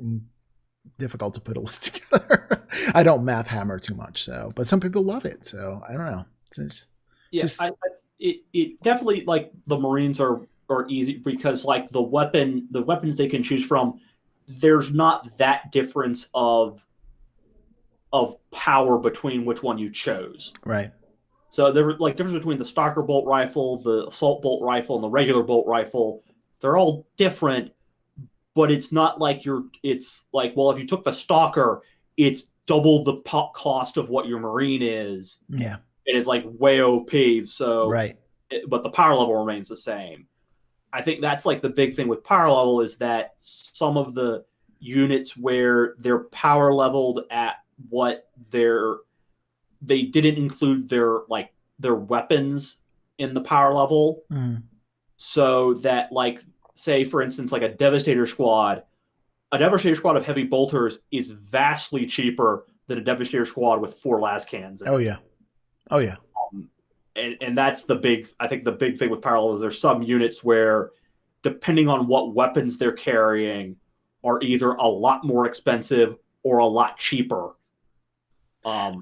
difficult to put a list together. I don't math hammer too much, but some people love it. So I don't know. It definitely, like, the Marines are easy because, like, the weapons they can choose from, there's not that difference of power between which one you chose. Right. So there, like, difference between the stalker bolt rifle, the assault bolt rifle, and the regular bolt rifle. They're all different, but it's not like it's like, well, if you took the stalker, it's double the cost of what your Marine is. Yeah. It is like way OP. So right. But the power level remains the same. I think that's like the big thing with power level is that some of the units where they're power leveled at what they didn't include their weapons in the power level, so that, like, say for instance, like a Devastator squad of heavy bolters is vastly cheaper than a Devastator squad with 4 las cans. Oh yeah. And that's the big thing with power level is there's some units where, depending on what weapons they're carrying, are either a lot more expensive or a lot cheaper. But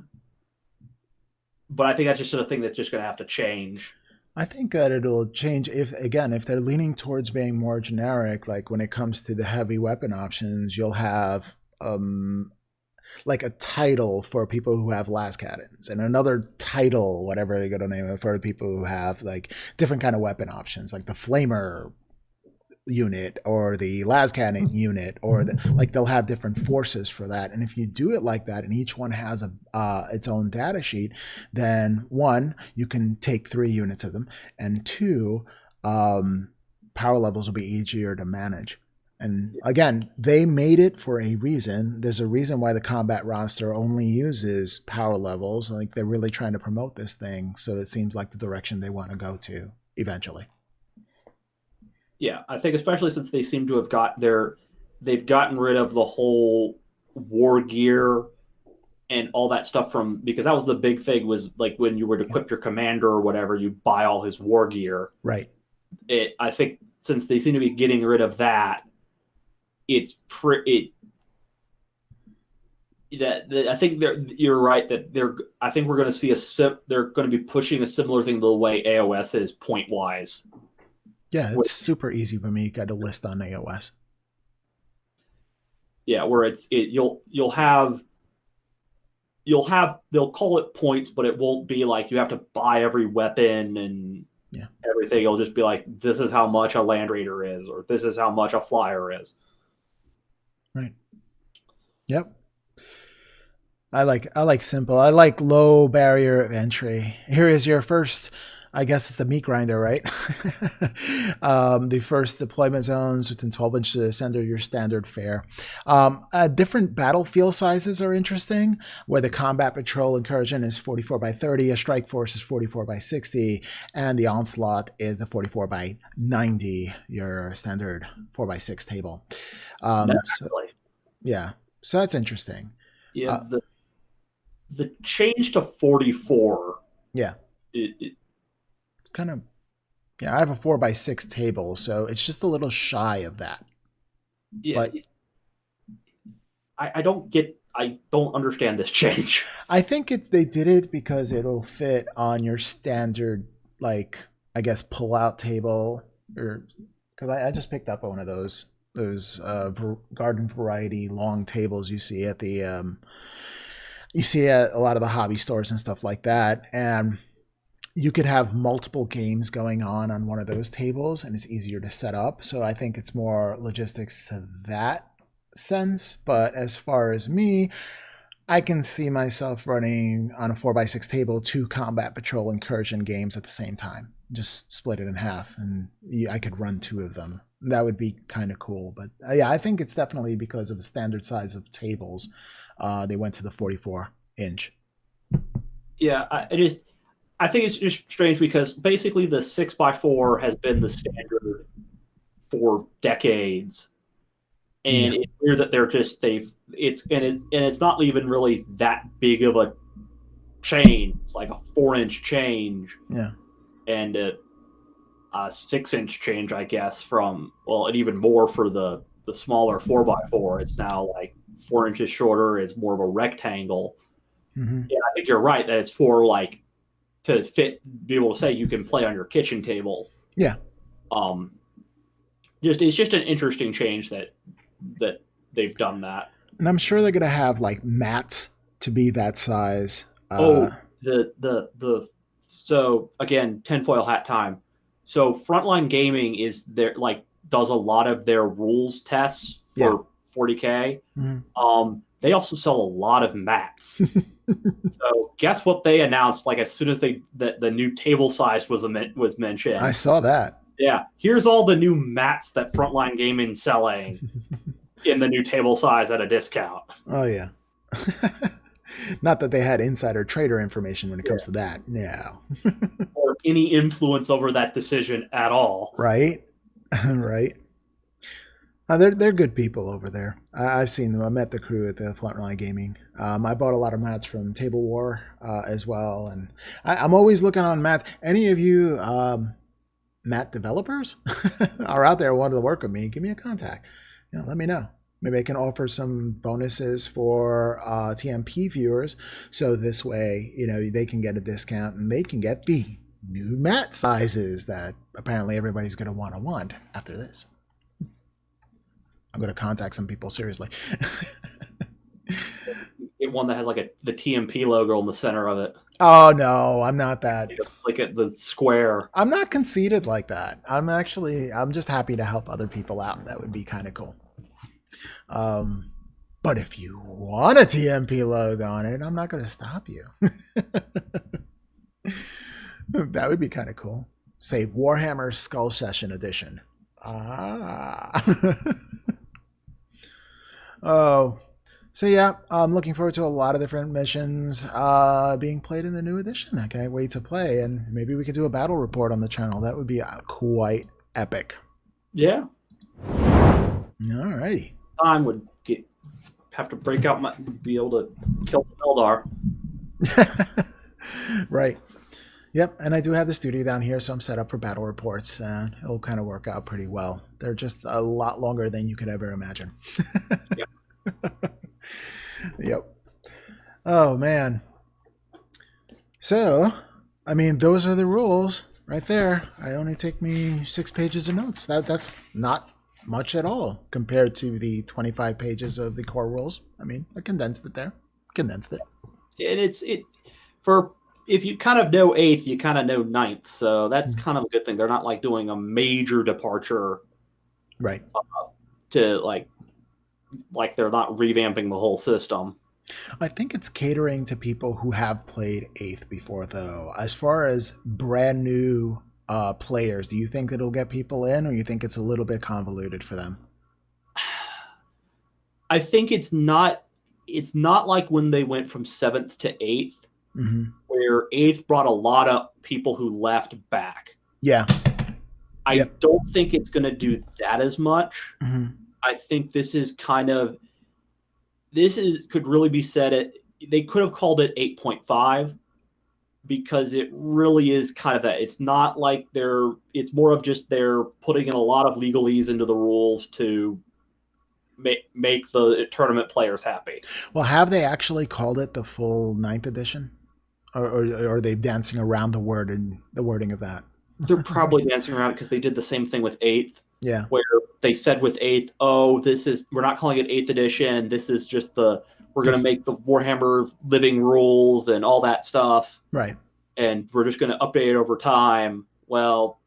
I think that's just a thing that's just going to have to change. I think that it'll change if they're leaning towards being more generic. Like when it comes to the heavy weapon options, you'll have like a title for people who have las cannons, and another title, whatever they're going to name it, for people who have like different kind of weapon options, like the flamer unit or the las cannon unit, or like they'll have different forces for that. And if you do it like that and each one has its own data sheet, then one, you can take 3 units of them, and 2, power levels will be easier to manage. And again, they made it for a reason. There's a reason why the combat roster only uses power levels. Like they're really trying to promote this thing, so it seems like the direction they want to go to eventually. Yeah, I think especially since they seem to have they've gotten rid of the whole war gear and all that stuff because that was the big thing, was like when you were to equip your commander or whatever, you buy all his war gear. Right. I think since they seem to be getting rid of that, I think you're right that I think we're going to see they're going to be pushing a similar thing to the way AOS is point wise. Yeah, it's super easy for me to get a list on AOS. Yeah, where you'll have they'll call it points, but it won't be like you have to buy every weapon and everything. It'll just be like, this is how much a Land Raider is, or this is how much a Flyer is. Right. Yep. I like simple. I like low barrier of entry. Here is your first, I guess it's the meat grinder, right? The first deployment zones within 12 inches under your standard fare. Different battlefield sizes are interesting, where the combat patrol incursion is 44 by 30, a strike force is 44 by 60, and the onslaught is the 44 by 90, your standard 4 by 6 table. So that's interesting. Yeah, the change to 44. Yeah. It's kind of, I have a 4 by 6 table, so it's just a little shy of that. Yeah. But I don't get I don't understand this change. I think they did it because it'll fit on your standard, like, I guess, pull-out table, or because I just picked up one of those garden variety long tables you see at a lot of the hobby stores and stuff like that, and you could have multiple games going on one of those tables, and it's easier to set up. So I think it's more logistics to that sense. But as far as me, I can see myself running on a 4x6 table 2 combat patrol incursion games at the same time. Just split it in half, and I could run 2 of them. That would be kind of cool. But yeah, I think it's definitely because of the standard size of tables. They went to the 44-inch. Yeah, I think it's just strange because basically the 6x4 has been the standard for decades, and it's weird that it's not even really that big of a change. It's like a 4-inch change, and a 6-inch change, I guess, and even more for the smaller 4x4. It's now like 4 inches shorter. It's more of a rectangle. Mm-hmm. Yeah, I think you're right that it's for like to be able to say you can play on your kitchen table. Yeah. It's just an interesting change that they've done that. And I'm sure they're gonna have like mats to be that size. So again, tinfoil hat time. So Frontline Gaming does a lot of their rules tests for 40K. Mm-hmm. They also sell a lot of mats. So guess what they announced? Like as soon as the new table size was mentioned, I saw that. Yeah, here's all the new mats that Frontline Gaming selling in the new table size at a discount. Oh yeah. Not that they had insider trader information when it comes to that. No. Or any influence over that decision at all. Right. Right. They're good people over there. I've seen them. I met the crew at the Frontline Gaming. I bought a lot of mats from Table War as well, and I'm always looking on mats. Any of you mat developers are out there wanting to work with me? Give me a contact. Let me know. Maybe I can offer some bonuses for TMP viewers, so this way they can get a discount and they can get the new mat sizes that apparently everybody's going to want after this. I'm going to contact some people seriously. Get one that has like the TMP logo in the center of it. Oh no, I'm not that. Like at the square. I'm not conceited like that. I'm just happy to help other people out. That would be kind of cool. But if you want a TMP logo on it, I'm not going to stop you. That would be kind of cool. Say Warhammer Skull Session Edition. Oh, so yeah, I'm looking forward to a lot of different missions being played in the new edition. I can't wait to play, and maybe we could do a battle report on the channel. That would be quite epic. Yeah. Alrighty. I would have to break out be able to kill Eldar. Right. Yep, and I do have the studio down here, so I'm set up for battle reports, and it'll kind of work out pretty well. They're just a lot longer than you could ever imagine. Yep. Yep. Oh, man. So, those are the rules right there. I only take me 6 pages of notes. That's not much at all compared to the 25 pages of the core rules. I condensed it there. Condensed it. And if you kind of know 8th, you kind of know 9th. So that's kind of a good thing. They're not like doing a major departure. Right. To like they're not revamping the whole system. I think it's catering to people who have played 8th before, though. As far as brand new players, do you think it'll get people in, or you think it's a little bit convoluted for them? I think it's not like when they went from 7th to 8th. Mm-hmm. Where 8th brought a lot of people who left back. Yeah. I don't think it's going to do that as much. Mm-hmm. I think could really be said they could have called it 8.5 because it really is kind of that. It's not like it's more of just they're putting in a lot of legalese into the rules to make the tournament players happy. Well, have they actually called it the full 9th edition? Or are they dancing around the wording of that? They're probably dancing around it because they did the same thing with 8th. Yeah. Where they said with 8th, we're not calling it 8th edition. This is just we're going to make the Warhammer living rules and all that stuff. Right. And we're just going to update it over time. Well,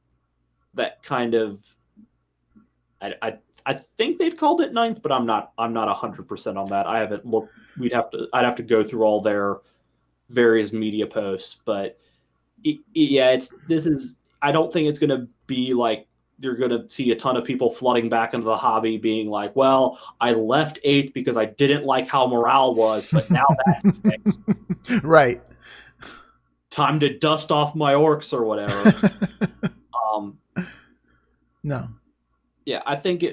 that kind of, I think they've called it 9th, but I'm not 100% on that. I haven't looked. I'd have to go through all their various media posts, but I don't think it's going to be like you're going to see a ton of people flooding back into the hobby being like, well, I left 8th because I didn't like how morale was, but now that's fixed. Right. Time to dust off my orcs or whatever. No. Yeah, I think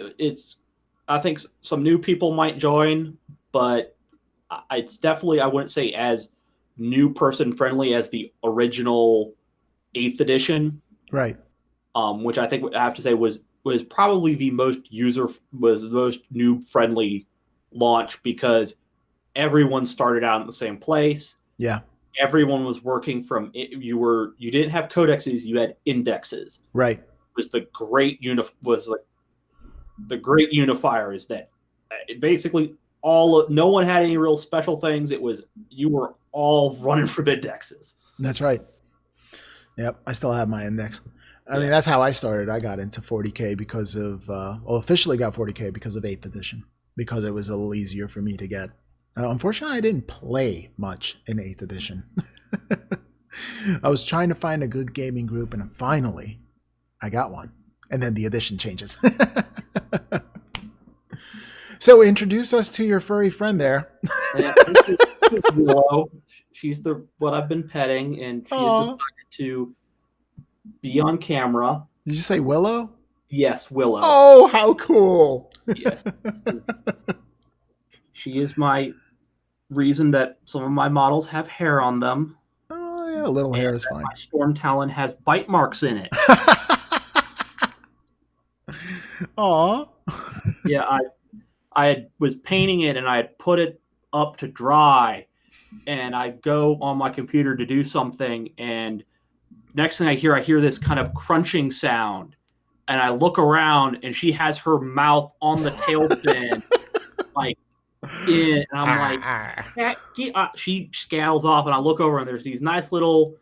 I think some new people might join, but it's definitely, I wouldn't say as new person friendly as the original 8th edition. Right. Which I think I have to say was probably the most new friendly launch because everyone started out in the same place. Yeah. Everyone was working from you didn't have codexes, you had indexes. Right. It was the great unifier is that basically no one had any real special things. It was you were all running from indexes. That's right. Yep, I still have my index. I mean, that's how I started. I got into 40K because of, officially got 40K because of 8th edition, because it was a little easier for me to get. Unfortunately, I didn't play much in 8th edition. I was trying to find a good gaming group, and finally, I got one. And then the edition changes. So introduce us to your furry friend there. Yeah, Willow. She's what I've been petting, and she's decided to be on camera. Did you say Willow? Yes, Willow. Oh, how cool. Yes. She is my reason that some of my models have hair on them. Oh, yeah, a little hair is fine. My Storm Talon has bite marks in it. Aw. Yeah, I was painting it and I had put it up to dry, and I go on my computer to do something, and next thing I hear this kind of crunching sound, and I look around and she has her mouth on the tail fin, like in, and I'm like, she scowls off, and I look over and there's these nice little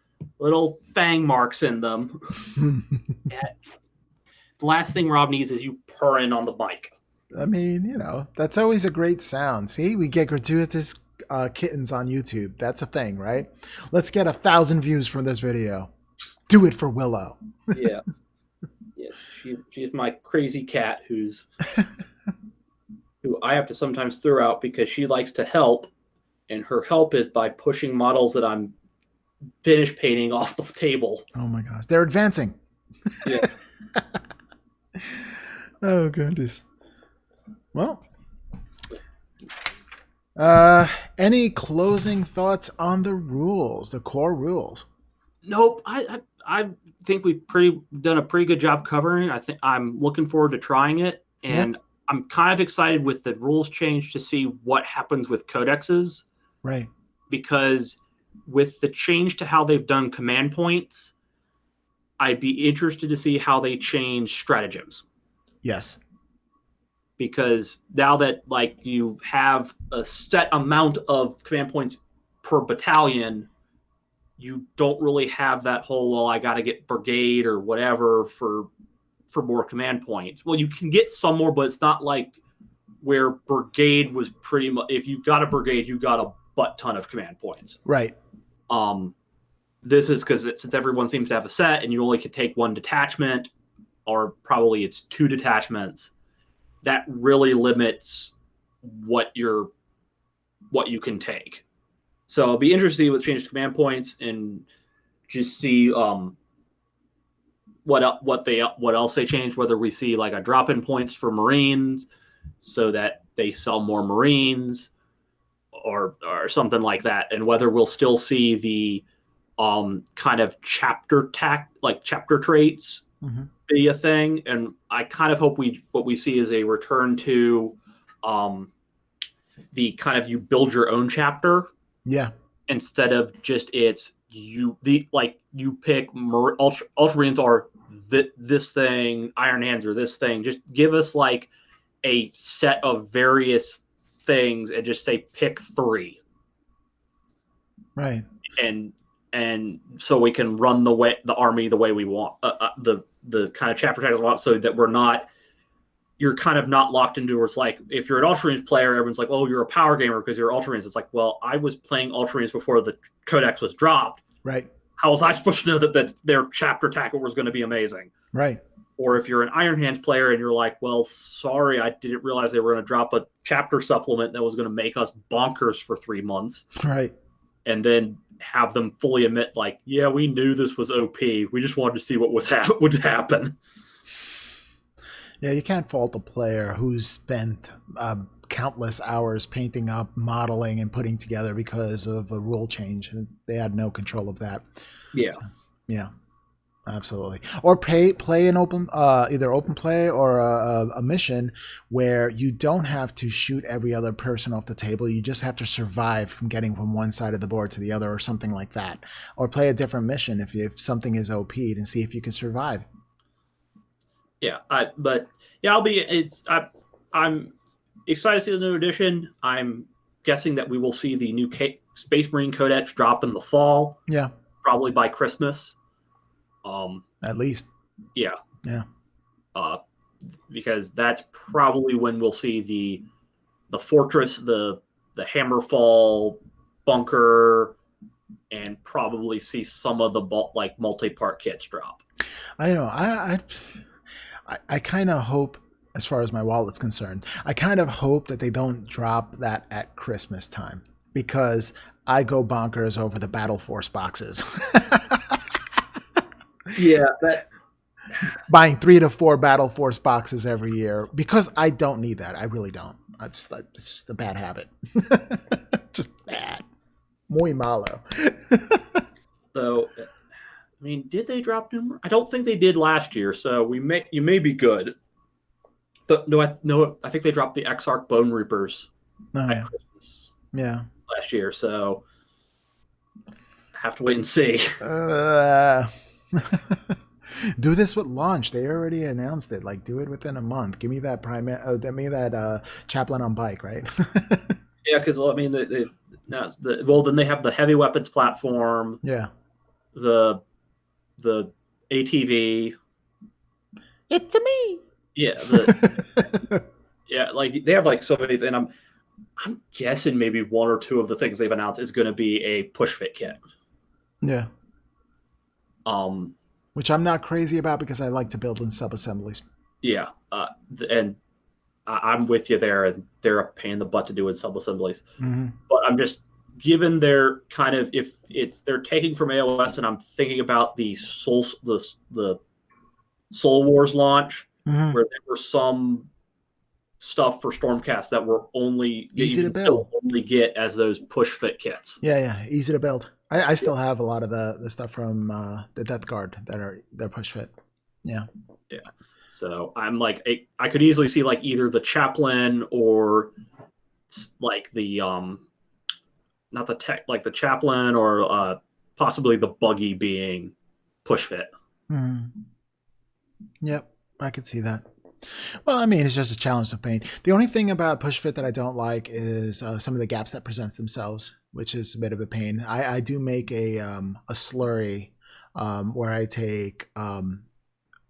fang marks in them. The last thing Rob needs is you purring on the mic. I mean, that's always a great sound. See, we get gratuitous kittens on YouTube. That's a thing, right? Let's get 1,000 views from this video. Do it for Willow. Yeah. Yes, she's my crazy cat who I have to sometimes throw out because she likes to help, and her help is by pushing models that I'm finished painting off the table. Oh my gosh, they're advancing. Yeah. Oh goodness. Well, any closing thoughts on the rules, the core rules? Nope. I think we've done a pretty good job covering it. I think I'm looking forward to trying it, and yep. I'm kind of excited with the rules change to see what happens with codexes. Right. Because with the change to how they've done command points, I'd be interested to see how they change stratagems. Yes. Because now that you have a set amount of command points per battalion, you don't really have that whole, well, I got to get brigade or whatever for more command points. Well, you can get some more, but it's not like where brigade was pretty much, if you got a brigade, you got a butt ton of command points. Right. This is because since everyone seems to have a set and you only can take one detachment, or probably it's 2 detachments, that really limits what you can take. So I'll be interested to see what changes command points and just see what else they change. Whether we see like a drop in points for Marines, so that they sell more Marines, or something like that, and whether we'll still see the kind of chapter traits be a thing. And I kind of hope what we see is a return to the kind of you build your own chapter. Yeah. Instead of just you pick Ultramarines are this thing, Iron Hands are this thing. Just give us like a set of various things and just say pick 3. Right. And so we can run the army the way we want, the kind of chapter titles we want, so that you're kind of not locked into where it's like, if you're an Ultramarines player, everyone's like, oh, you're a power gamer because you're Ultramarines. It's like, well, I was playing Ultramarines before the Codex was dropped. Right. How was I supposed to know that their chapter tackle was going to be amazing? Right. Or if you're an Iron Hands player and you're like, well, sorry, I didn't realize they were going to drop a chapter supplement that was going to make us bonkers for 3 months. Right. And then have them fully admit, like, yeah, we knew this was OP. We just wanted to see what would happen. Yeah, you can't fault a player who's spent countless hours painting up, modeling, and putting together because of a rule change. They had no control of that. Yeah. So, yeah, absolutely. Or play an either open play or a mission where you don't have to shoot every other person off the table. You just have to survive from getting from one side of the board to the other, or something like that. Or play a different mission if something is OP'd and see if you can survive. Yeah, I'm excited to see the new edition. I'm guessing that we will see the new Space Marine Codex drop in the fall. Yeah, probably by Christmas. At least. Yeah. Yeah. Because that's probably when we'll see the fortress, the Hammerfall bunker, and probably see some of the multi-part kits drop. I know. I kind of hope, as far as my wallet's concerned, I kind of hope that they don't drop that at Christmas time, because I go bonkers over the Battle Force boxes. Yeah, buying 3 to 4 Battle Force boxes every year, because I don't need that. I really don't. It's just a bad habit. Just bad. Muy malo. So, I mean, did they drop numerous? I don't think they did last year, so you may be good. I think they dropped the Exarch Bone Reapers at Christmas. Yeah. Last year, so have to wait and see. Do this with launch. They already announced it. Like, do it within a month. Give me that chaplain on bike, right? Yeah, because I mean, then they have the heavy weapons platform. Yeah. The ATV. It's a me. Yeah. Yeah, like they have like so many, and I'm guessing maybe 1 or 2 of the things they've announced is going to be a push fit kit. Yeah. Which I'm not crazy about, because I like to build in sub assemblies. Yeah, and I'm with you there, and they're a pain in the butt to do with sub assemblies. Mm-hmm. But I'm just, given their kind of, if they're taking from AOS, and I'm thinking about the Soul Wars launch, mm-hmm. where there were some stuff for Stormcast that were only easy to build, only get as those push fit kits. Yeah, easy to build. I still have a lot of the stuff from the Death Guard they're push fit. Yeah. So I'm like, I could easily see like either the chaplain or like the not the tech, like the chaplain, or possibly the buggy being push fit. Mm. Yep, I could see that. Well, I mean, it's just a challenge to paint. The only thing about push fit that I don't like is some of the gaps that presents themselves, which is a bit of a pain. I do make a slurry where I take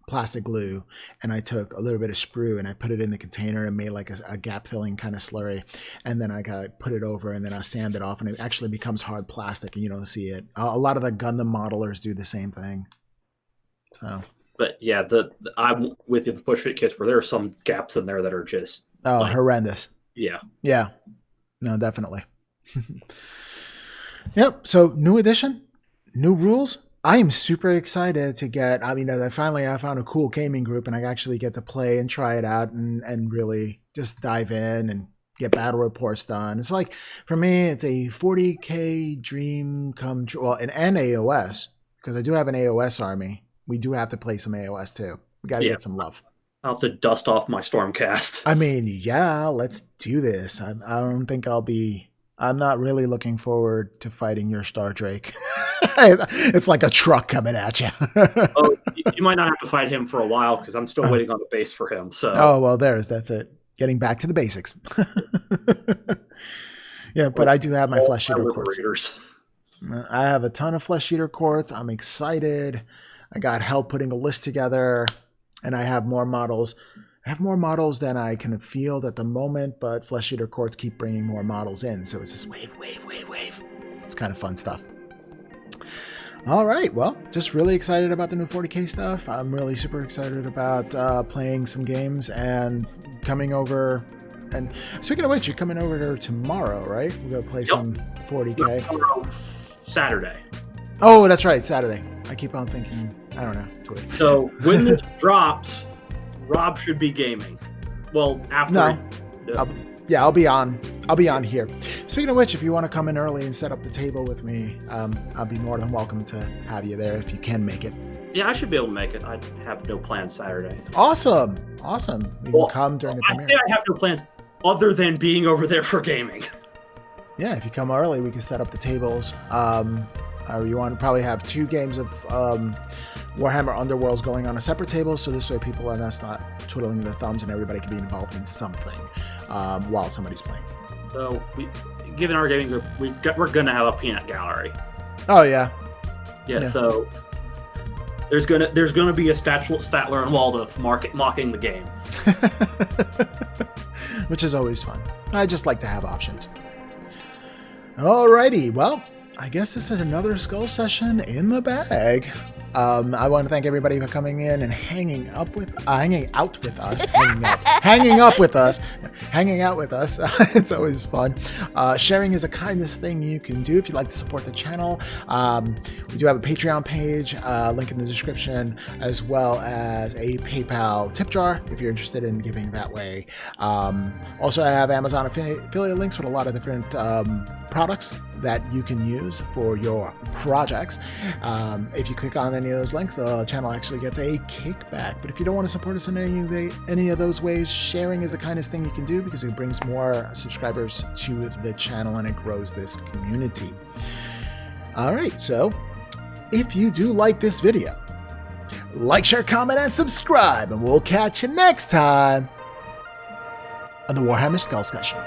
plastic glue, and I took a little bit of sprue and I put it in the container and made like a gap filling kind of slurry, and then I put it over, and then I sand it off, and it actually becomes hard plastic, and you don't see it. A lot of the Gundam modelers do the same thing. So. But yeah, I'm with you, the push fit kits, where there are some gaps in there that are just horrendous. Yeah. No, definitely. Yep. So new edition, new rules. I am super excited to get. I mean, I found a cool gaming group, and I actually get to play and try it out, and really just dive in and get battle reports done. It's like, for me, it's a 40K dream come true. Well, an AOS, because I do have an AOS army. We do have to play some AOS too. We got to get some love. I'll have to dust off my Stormcast. I mean, yeah, let's do this. I don't think I'm not really looking forward to fighting your Star Drake. It's like a truck coming at you. Oh, you might not have to fight him for a while because I'm still waiting on the base for him. So. Oh, well, that's it. Getting back to the basics. Yeah, but I do have my Flesh Eater quartz. I have a ton of Flesh Eater quartz. I'm excited. I got help putting a list together, and I have more models. I have more models than I can field at the moment, but Flesh Eater quartz keep bringing more models in, so it's just wave. It's kind of fun stuff. All right, well, just really excited about the new 40K stuff. I'm really super excited about playing some games and coming over. And speaking of which, you're coming over here tomorrow, right? We're going to play some 40K. Tomorrow, Saturday. Oh, that's right, Saturday. I keep on thinking, I don't know. It's weird. So when this drops, Rob should be gaming. Well, after. No. I'll be on here. Speaking of which, if you want to come in early and set up the table with me, I'll be more than welcome to have you there if you can make it. Yeah, I should be able to make it. I have no plans Saturday. Awesome. You can come during the premiere. I'd say I have no plans other than being over there for gaming. Yeah, if you come early, we can set up the tables. Or you want to probably have 2 games of Warhammer Underworlds going on a separate table, so this way people are not twiddling their thumbs and everybody can be involved in something while somebody's playing. So, given our gaming group, we're going to have a peanut gallery. Oh, yeah. Yeah, so there's gonna be a Statler and Waldorf mocking the game. Which is always fun. I just like to have options. Alrighty, well, I guess this is another Skull session in the bag. I want to thank everybody for coming in and hanging out with us. It's always fun. Sharing is the kindest thing you can do if you'd like to support the channel. We do have a Patreon page, link in the description, as well as a PayPal tip jar if you're interested in giving that way. Also, I have Amazon affiliate links with a lot of different products that you can use for your projects. If you click on any of those links, the channel actually gets a kickback. But if you don't want to support us in any of those ways, sharing is the kindest thing you can do because it brings more subscribers to the channel and it grows this community. All right, so if you do like this video, like, share, comment, and subscribe, and we'll catch you next time on the Warhammer Skull Discussion.